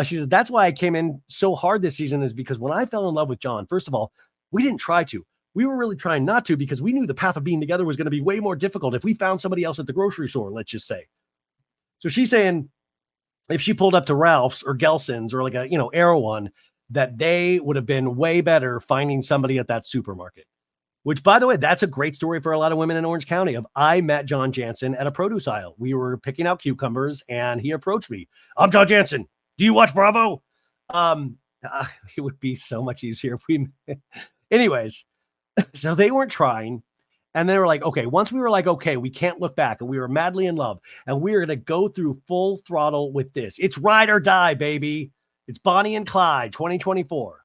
[SPEAKER 1] She says, that's why I came in so hard this season, is because when I fell in love with John, first of all, we didn't try to. We were really trying not to, because we knew the path of being together was going to be way more difficult if we found somebody else at the grocery store, let's just say. So she's saying if she pulled up to Ralph's or Gelson's or like a, Erewhon, that they would have been way better finding somebody at that supermarket. Which, by the way, that's a great story for a lot of women in Orange County. I met John Janssen at a produce aisle. We were picking out cucumbers, and he approached me. I'm John Janssen. Do you watch Bravo? It would be so much easier if we... Anyways, so they weren't trying. And they were like, okay, once we were like, okay, we can't look back, and we were madly in love, and we are going to go through full throttle with this. It's ride or die, baby. It's Bonnie and Clyde 2024.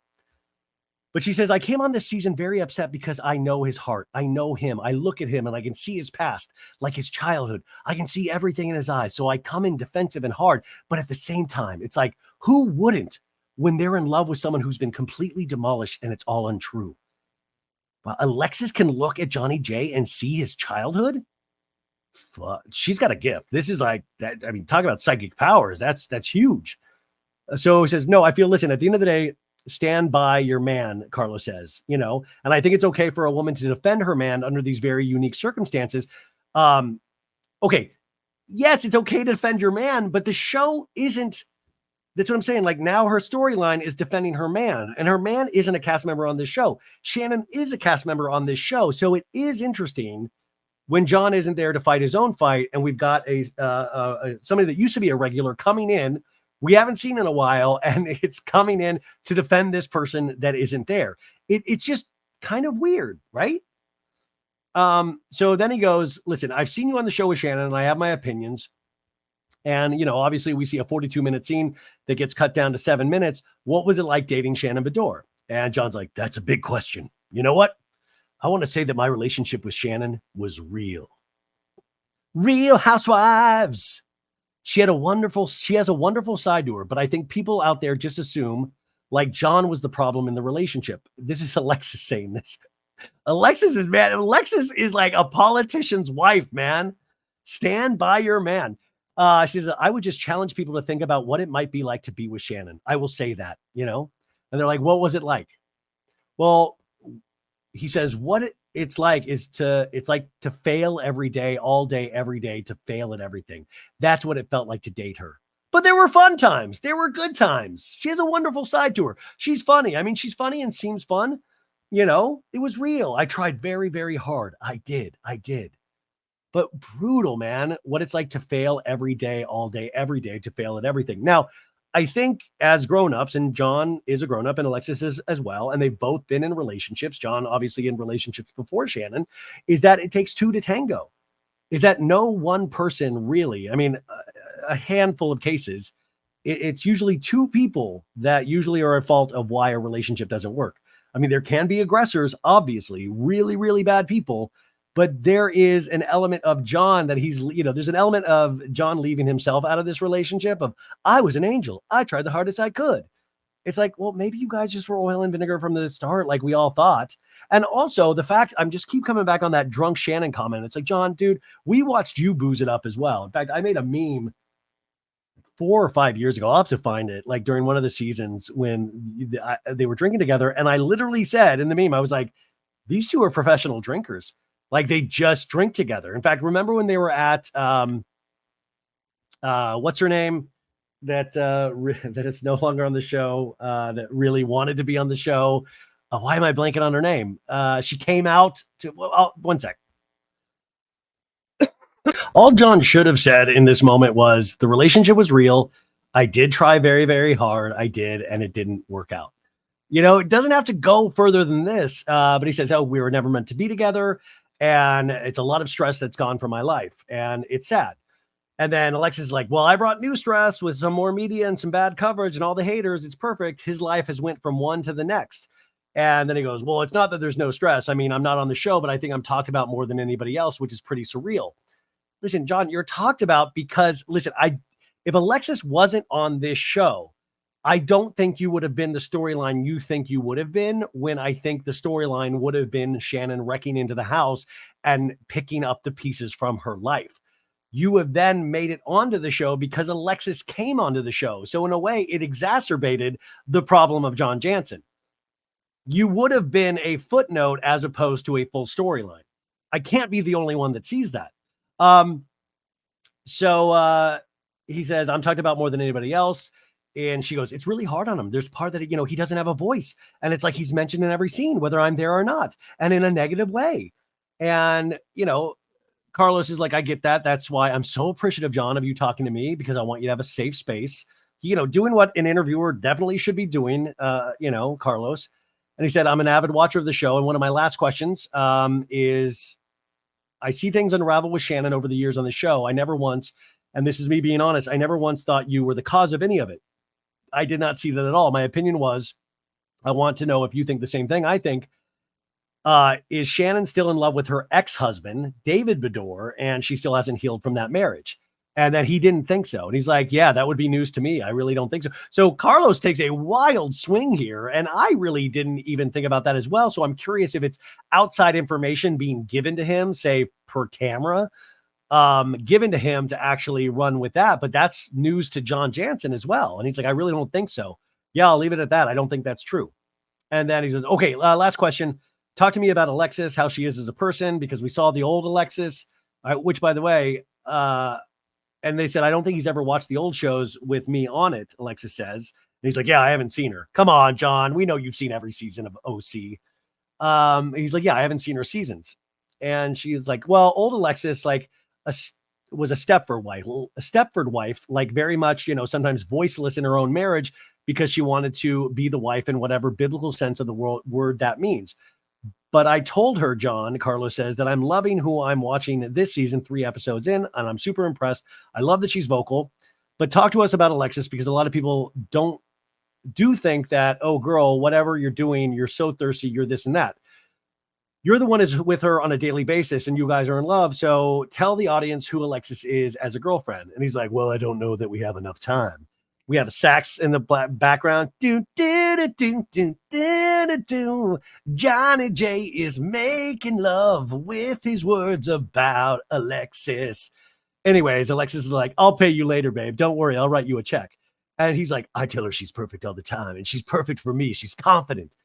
[SPEAKER 1] But she says, I came on this season very upset because I know his heart. I know him. I look at him and I can see his past, like his childhood. I can see everything in his eyes. So I come in defensive and hard. But at the same time, it's like, who wouldn't when they're in love with someone who's been completely demolished and it's all untrue? Well, Alexis can look at Johnny J and see his childhood. Fuck, she's got a gift. This is like that. I mean, talk about psychic powers. That's huge. So he says, no, I feel, listen, at the end of the day, stand by your man, Carlos says, and I think it's okay for a woman to defend her man under these very unique circumstances. Okay. Yes, it's okay to defend your man, but the show isn't, that's what I'm saying. Like, now her storyline is defending her man, and her man isn't a cast member on this show. Shannon is a cast member on this show. So it is interesting when John isn't there to fight his own fight. And we've got somebody that used to be a regular coming in, we haven't seen in a while, and it's coming in to defend this person that isn't there. It's just kind of weird, right? So then he goes, listen, I've seen you on the show with Shannon, and I have my opinions. And, obviously we see a 42-minute scene that gets cut down to 7 minutes. What was it like dating Shannon Beador? And John's like, that's a big question. You know what? I want to say that my relationship with Shannon was real. Real Housewives. She has a wonderful side to her, but I think people out there just assume like John was the problem in the relationship. This is Alexis saying this. Alexis is like a politician's wife, man. Stand by your man. She says, I would just challenge people to think about what it might be like to be with Shannon. I will say that, and they're like, what was it like? Well, he says, what it's like to fail every day, all day, every day, to fail at everything. That's what it felt like to date her. But there were fun times. There were good times. She has a wonderful side to her. She's funny. I mean, she's funny and seems fun. It was real. I tried very, very hard. I did. But brutal, man, what it's like to fail every day, all day, every day, to fail at everything. Now, I think as grown-ups, and John is a grown-up and Alexis is as well, and they've both been in relationships, John obviously in relationships before Shannon, is that it takes two to tango. is that no one person really, I mean, a handful of cases, it's usually two people that usually are at fault of why a relationship doesn't work. I mean, there can be aggressors, obviously, really, really bad people, but there is an element of John that there's an element of John leaving himself out of this relationship of, I was an angel. I tried the hardest I could. It's like, well, maybe you guys just were oil and vinegar from the start, like we all thought. And also the fact I'm just keep coming back on that drunk Shannon comment. It's like, John, dude, we watched you booze it up as well. In fact, I made a meme 4 or 5 years ago. I'll have to find it, like during one of the seasons when they were drinking together. And I literally said in the meme, I was like, these two are professional drinkers. Like they just drink together. In fact, remember when they were at, what's her name? That that is no longer on the show, that really wanted to be on the show. Why am I blanking on her name? She came out to, well, one sec. All John should have said in this moment was the relationship was real. I did try very, very hard. I did, and it didn't work out. It doesn't have to go further than this. But he says, oh, we were never meant to be together. And it's a lot of stress that's gone from my life. And it's sad. And then Alexis is like, well, I brought new stress with some more media and some bad coverage and all the haters. It's perfect. His life has went from one to the next. And then he goes, well, it's not that there's no stress. I mean, I'm not on the show, but I think I'm talked about more than anybody else, which is pretty surreal. Listen, John, you're talked about because, listen, if Alexis wasn't on this show, I don't think you would have been the storyline you think you would have been, when I think the storyline would have been Shannon wrecking into the house and picking up the pieces from her life. You have then made it onto the show because Alexis came onto the show. So in a way, it exacerbated the problem of John Janssen. You would have been a footnote as opposed to a full storyline. I can't be the only one that sees that. So he says, I'm talked about more than anybody else. And she goes, it's really hard on him. There's part that, he doesn't have a voice. And it's like he's mentioned in every scene, whether I'm there or not, and in a negative way. And, Carlos is like, I get that. That's why I'm so appreciative, John, of you talking to me, because I want you to have a safe space, doing what an interviewer definitely should be doing, Carlos. And he said, I'm an avid watcher of the show. And one of my last questions is, I see things unravel with Shannon over the years on the show. I never once, and this is me being honest, I never once thought you were the cause of any of it. I did not see that at all. My opinion was, I want to know if you think the same thing I think. Is Shannon still in love with her ex-husband, David Beador, and she still hasn't healed from that marriage? And that he didn't think so. And he's like, yeah, that would be news to me. I really don't think so. So Carlos takes a wild swing here. And I really didn't even think about that as well. So I'm curious if it's outside information being given to him, say per Tamra, given to him to actually run with that. But that's news to John Janssen as well. And he's like, I really don't think so. Yeah, I'll leave it at that. I don't think that's true. And then he says, okay, last question. Talk to me about Alexis, how she is as a person, because we saw the old Alexis, which, by the way, and they said, I don't think he's ever watched the old shows with me on it, Alexis says. And he's like, yeah, I haven't seen her. Come on, John. We know you've seen every season of OC. He's like, yeah, I haven't seen her seasons. And she's like, well, old Alexis, like, was a Stepford wife, like very much, sometimes voiceless in her own marriage because she wanted to be the wife in whatever biblical sense of the word that means. But I told her, John, Carlos says, that I'm loving who I'm watching this season, 3 episodes in, and I'm super impressed. I love that she's vocal. But talk to us about Alexis, because a lot of people do think that, oh, girl, whatever you're doing, you're so thirsty, you're this and that. You're the one who's with her on a daily basis, and you guys are in love. So tell the audience who Alexis is as a girlfriend. And he's like, well, I don't know that we have enough time. We have a sax in the background. Do, do, do, do, do, do, do. Johnny J is making love with his words about Alexis. Anyways, Alexis is like, I'll pay you later, babe. Don't worry. I'll write you a check. And he's like, I tell her she's perfect all the time, and she's perfect for me. She's confident.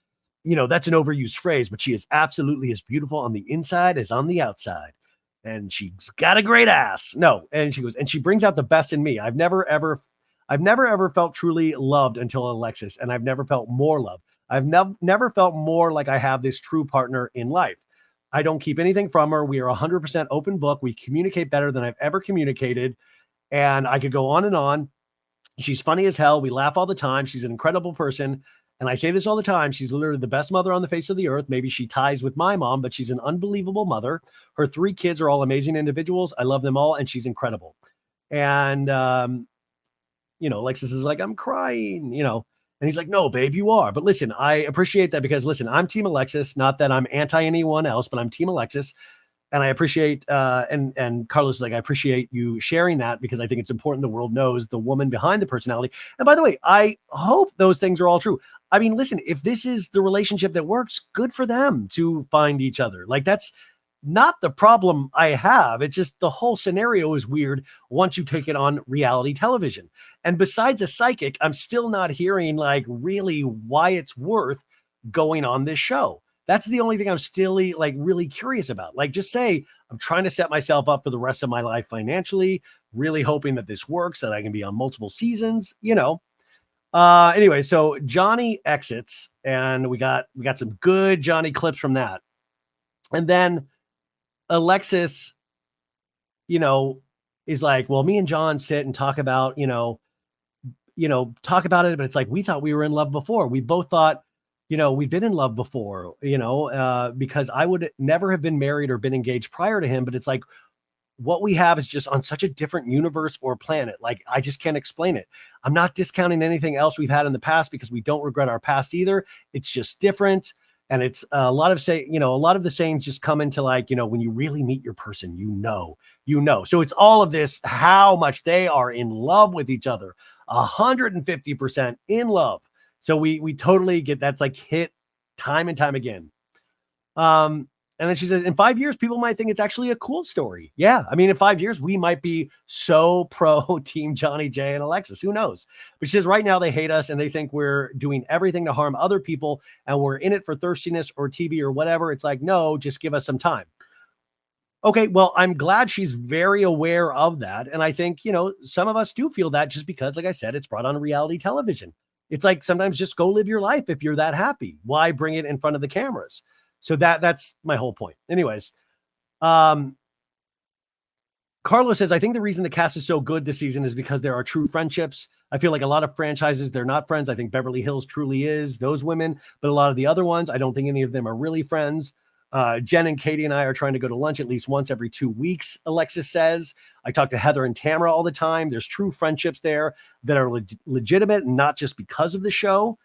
[SPEAKER 1] That's an overused phrase, but she is absolutely as beautiful on the inside as on the outside. And she's got a great ass. No. And she goes, and she brings out the best in me. I've never ever felt truly loved until Alexis, and I've never felt more loved. I've never felt more like I have this true partner in life. I don't keep anything from her. We are 100% open book. We communicate better than I've ever communicated. And I could go on and on. She's funny as hell. We laugh all the time. She's an incredible person. And I say this all the time. She's literally the best mother on the face of the earth. Maybe she ties with my mom, but she's an unbelievable mother. Her 3 kids are all amazing individuals. I love them all, and she's incredible. And, Alexis is like, I'm crying, and he's like, no, babe, you are. But listen, I appreciate that because, listen, I'm Team Alexis. Not that I'm anti anyone else, but I'm Team Alexis. And I appreciate, and Carlos is like, I appreciate you sharing that because I think it's important the world knows the woman behind the personality. And by the way, I hope those things are all true. I mean, listen, if this is the relationship that works, good for them to find each other. Like, that's not the problem I have. It's just the whole scenario is weird once you take it on reality television. And besides a psychic, I'm still not hearing like really why it's worth going on this show. That's the only thing I'm still like really curious about. Like, just say I'm trying to set myself up for the rest of my life financially, really hoping that this works, that I can be on multiple seasons, Anyway, so Johnny exits, and we got some good Johnny clips from that. And then Alexis, is like, well, me and John sit and talk about, talk about it, but it's like, we thought we were in love before. We both thought, we've been in love before, because I would never have been married or been engaged prior to him. But it's like, what we have is just on such a different universe or planet. Like, I just can't explain it. I'm not discounting anything else we've had in the past because we don't regret our past either. It's just different. And it's a lot of a lot of the sayings just come into like, when you really meet your person, So it's all of this, how much they are in love with each other, 150% in love. So we totally get that's like hit time and time again. And then she says, in 5 years, people might think it's actually a cool story. Yeah. I mean, in 5 years, we might be so pro team Johnny J and Alexis. Who knows? But she says right now they hate us and they think we're doing everything to harm other people and we're in it for thirstiness or TV or whatever. It's like, no, just give us some time. Okay, well, I'm glad she's very aware of that. And I think, some of us do feel that just because, like I said, it's brought on reality television. It's like sometimes just go live your life if you're that happy. Why bring it in front of the cameras? So that's my whole point. Anyways, Carlos says, I think the reason the cast is so good this season is because there are true friendships. I feel like a lot of franchises, they're not friends. I think Beverly Hills truly is those women, but a lot of the other ones, I don't think any of them are really friends. Jenn and Katie and I are trying to go to lunch at least once every 2 weeks, Alexis says. I talk to Heather and Tamra all the time. There's true friendships there that are legitimate and not just because of the show.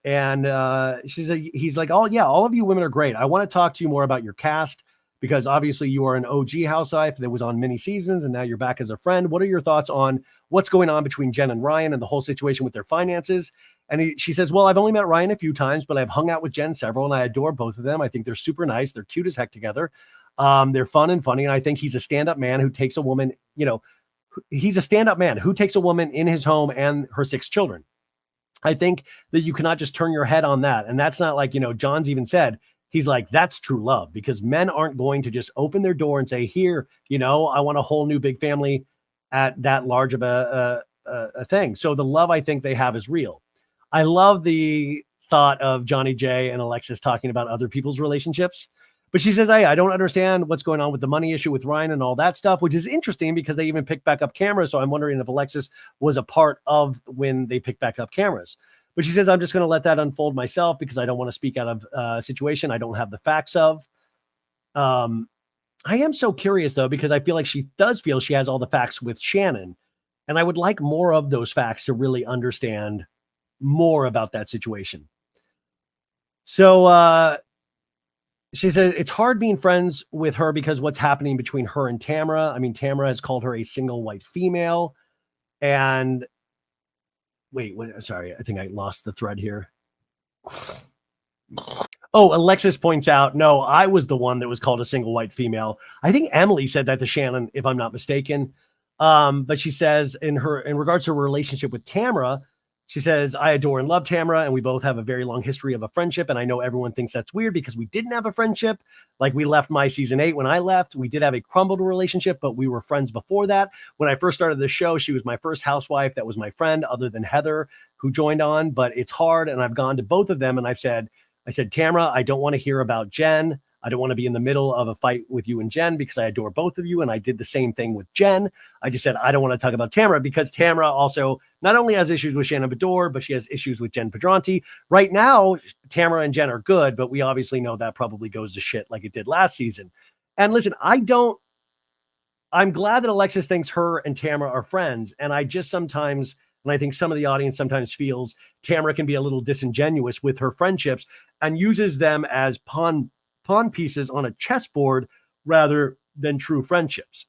[SPEAKER 1] He's like, oh yeah, all of you women are great. I want to talk to you more about your cast because obviously you are an OG housewife that was on many seasons and now you're back as a friend. What are your thoughts on what's going on between Jenn and Ryan and the whole situation with their finances? And she says, well, I've only met Ryan a few times, but I've hung out with Jenn several and I adore both of them. I think they're super nice. They're cute as heck together. They're fun and funny. And I think he's a stand-up man who takes a woman, he's a stand-up man who takes a woman in his home and her 6 children. I think that you cannot just turn your head on that. And that's not like, John's even said, he's like, that's true love because men aren't going to just open their door and say, here, I want a whole new big family at that large of a thing. So the love I think they have is real. I love the thought of Johnny J and Alexis talking about other people's relationships. But she says, I don't understand what's going on with the money issue with Ryan and all that stuff, which is interesting because they even picked back up cameras. So I'm wondering if Alexis was a part of when they picked back up cameras. But she says, I'm just going to let that unfold myself because I don't want to speak out of a situation I don't have the facts of. I am so curious, though, because I feel like she does feel she has all the facts with Shannon. And I would like more of those facts to really understand more about that situation. So, she says it's hard being friends with her because what's happening between her and Tamra. I mean, Tamra has called her a single white female. And wait, sorry, I think I lost the thread here. Oh, Alexis points out, no, I was the one that was called a single white female. I think Emily said that to Shannon, if I'm not mistaken. But she says in regards to her relationship with Tamra, she says, I adore and love Tamra, and we both have a very long history of a friendship. And I know everyone thinks that's weird because we didn't have a friendship. Like we left my season 8 when I left. We did have a crumbled relationship, but we were friends before that. When I first started the show, she was my first housewife. That was my friend other than Heather who joined on. But it's hard. And I've gone to both of them. And I said, Tamra, I don't want to hear about Jenn. I don't want to be in the middle of a fight with you and Jenn because I adore both of you. And I did the same thing with Jenn. I just said, I don't want to talk about Tamra because Tamra also not only has issues with Shannon Beador, but she has issues with Jenn Pedranti. Right now, Tamra and Jenn are good, but we obviously know that probably goes to shit like it did last season. And listen, I'm glad that Alexis thinks her and Tamra are friends. And I just sometimes, and I think some of the audience sometimes feels Tamra can be a little disingenuous with her friendships and uses them as pawn pieces on a chessboard rather than true friendships.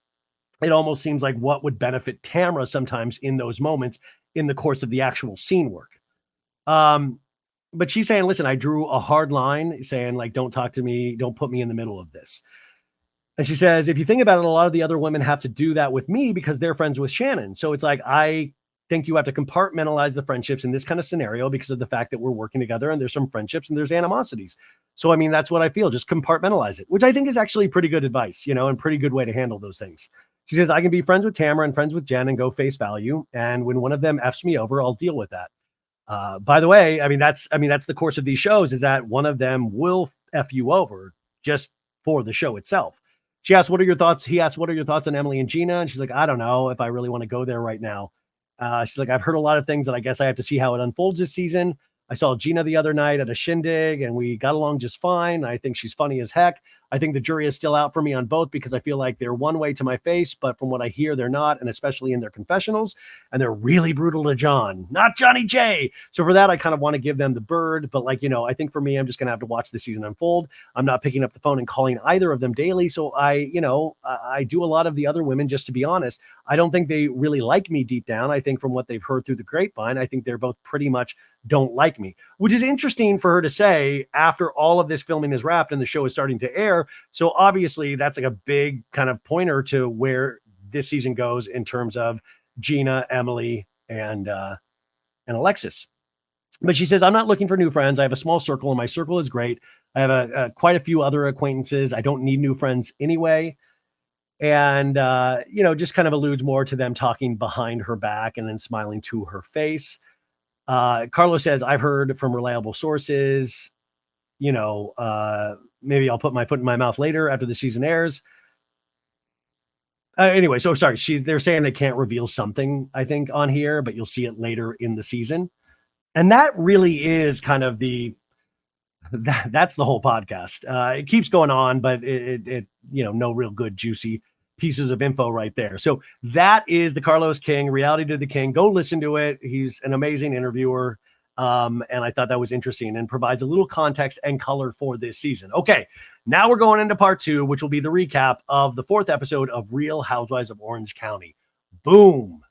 [SPEAKER 1] It almost seems like what would benefit Tamra sometimes in those moments in the course of the actual scene work. But she's saying, listen, I drew a hard line saying, like, don't talk to me, don't put me in the middle of this. And she says, if you think about it, a lot of the other women have to do that with me because they're friends with Shannon. So it's like, I think you have to compartmentalize the friendships in this kind of scenario because of the fact that we're working together and there's some friendships and there's animosities. So, I mean, that's what I feel. Just compartmentalize it, which I think is actually pretty good advice, and pretty good way to handle those things. She says, I can be friends with Tamra and friends with Jenn and go face value. And when one of them F's me over, I'll deal with that. By the way, that's the course of these shows is that one of them will F you over just for the show itself. She asked, what are your thoughts? He asked, what are your thoughts on Emily and Gina? And she's like, I don't know if I really want to go there right now. She's like, I've heard a lot of things that I guess I have to see how it unfolds this season. I saw Gina the other night at a shindig and we got along just fine. I think she's funny as heck. I think the jury is still out for me on both because I feel like they're one way to my face, but from what I hear, they're not. And especially in their confessionals, and they're really brutal to John, not Johnny J. So for that, I kind of want to give them the bird, but I think for me, I'm just going to have to watch the season unfold. I'm not picking up the phone and calling either of them daily. So I do a lot of the other women, just to be honest. I don't think they really like me deep down. I think from what they've heard through the grapevine, I think they're both pretty much don't like me, which is interesting for her to say after all of this filming is wrapped and the show is starting to air. So obviously that's like a big kind of pointer to where this season goes in terms of Gina, Emily, and Alexis. But she says, I'm not looking for new friends. I have a small circle and my circle is great. I have quite a few other acquaintances. I don't need new friends anyway. And, just kind of alludes more to them talking behind her back and then smiling to her face. Carlos says, I've heard from reliable sources, maybe I'll put my foot in my mouth later after the season airs. Anyway, so sorry, they're saying they can't reveal something, I think, on here, but you'll see it later in the season. And that really is kind of that's the whole podcast. It keeps going on, but it no real good, juicy pieces of info right there. So that is the Carlos King, Reality to the King. Go listen to it. He's an amazing interviewer. And I thought that was interesting and provides a little context and color for this season. Okay, now we're going into part 2, which will be the recap of the 4th episode of Real Housewives of Orange County. Boom.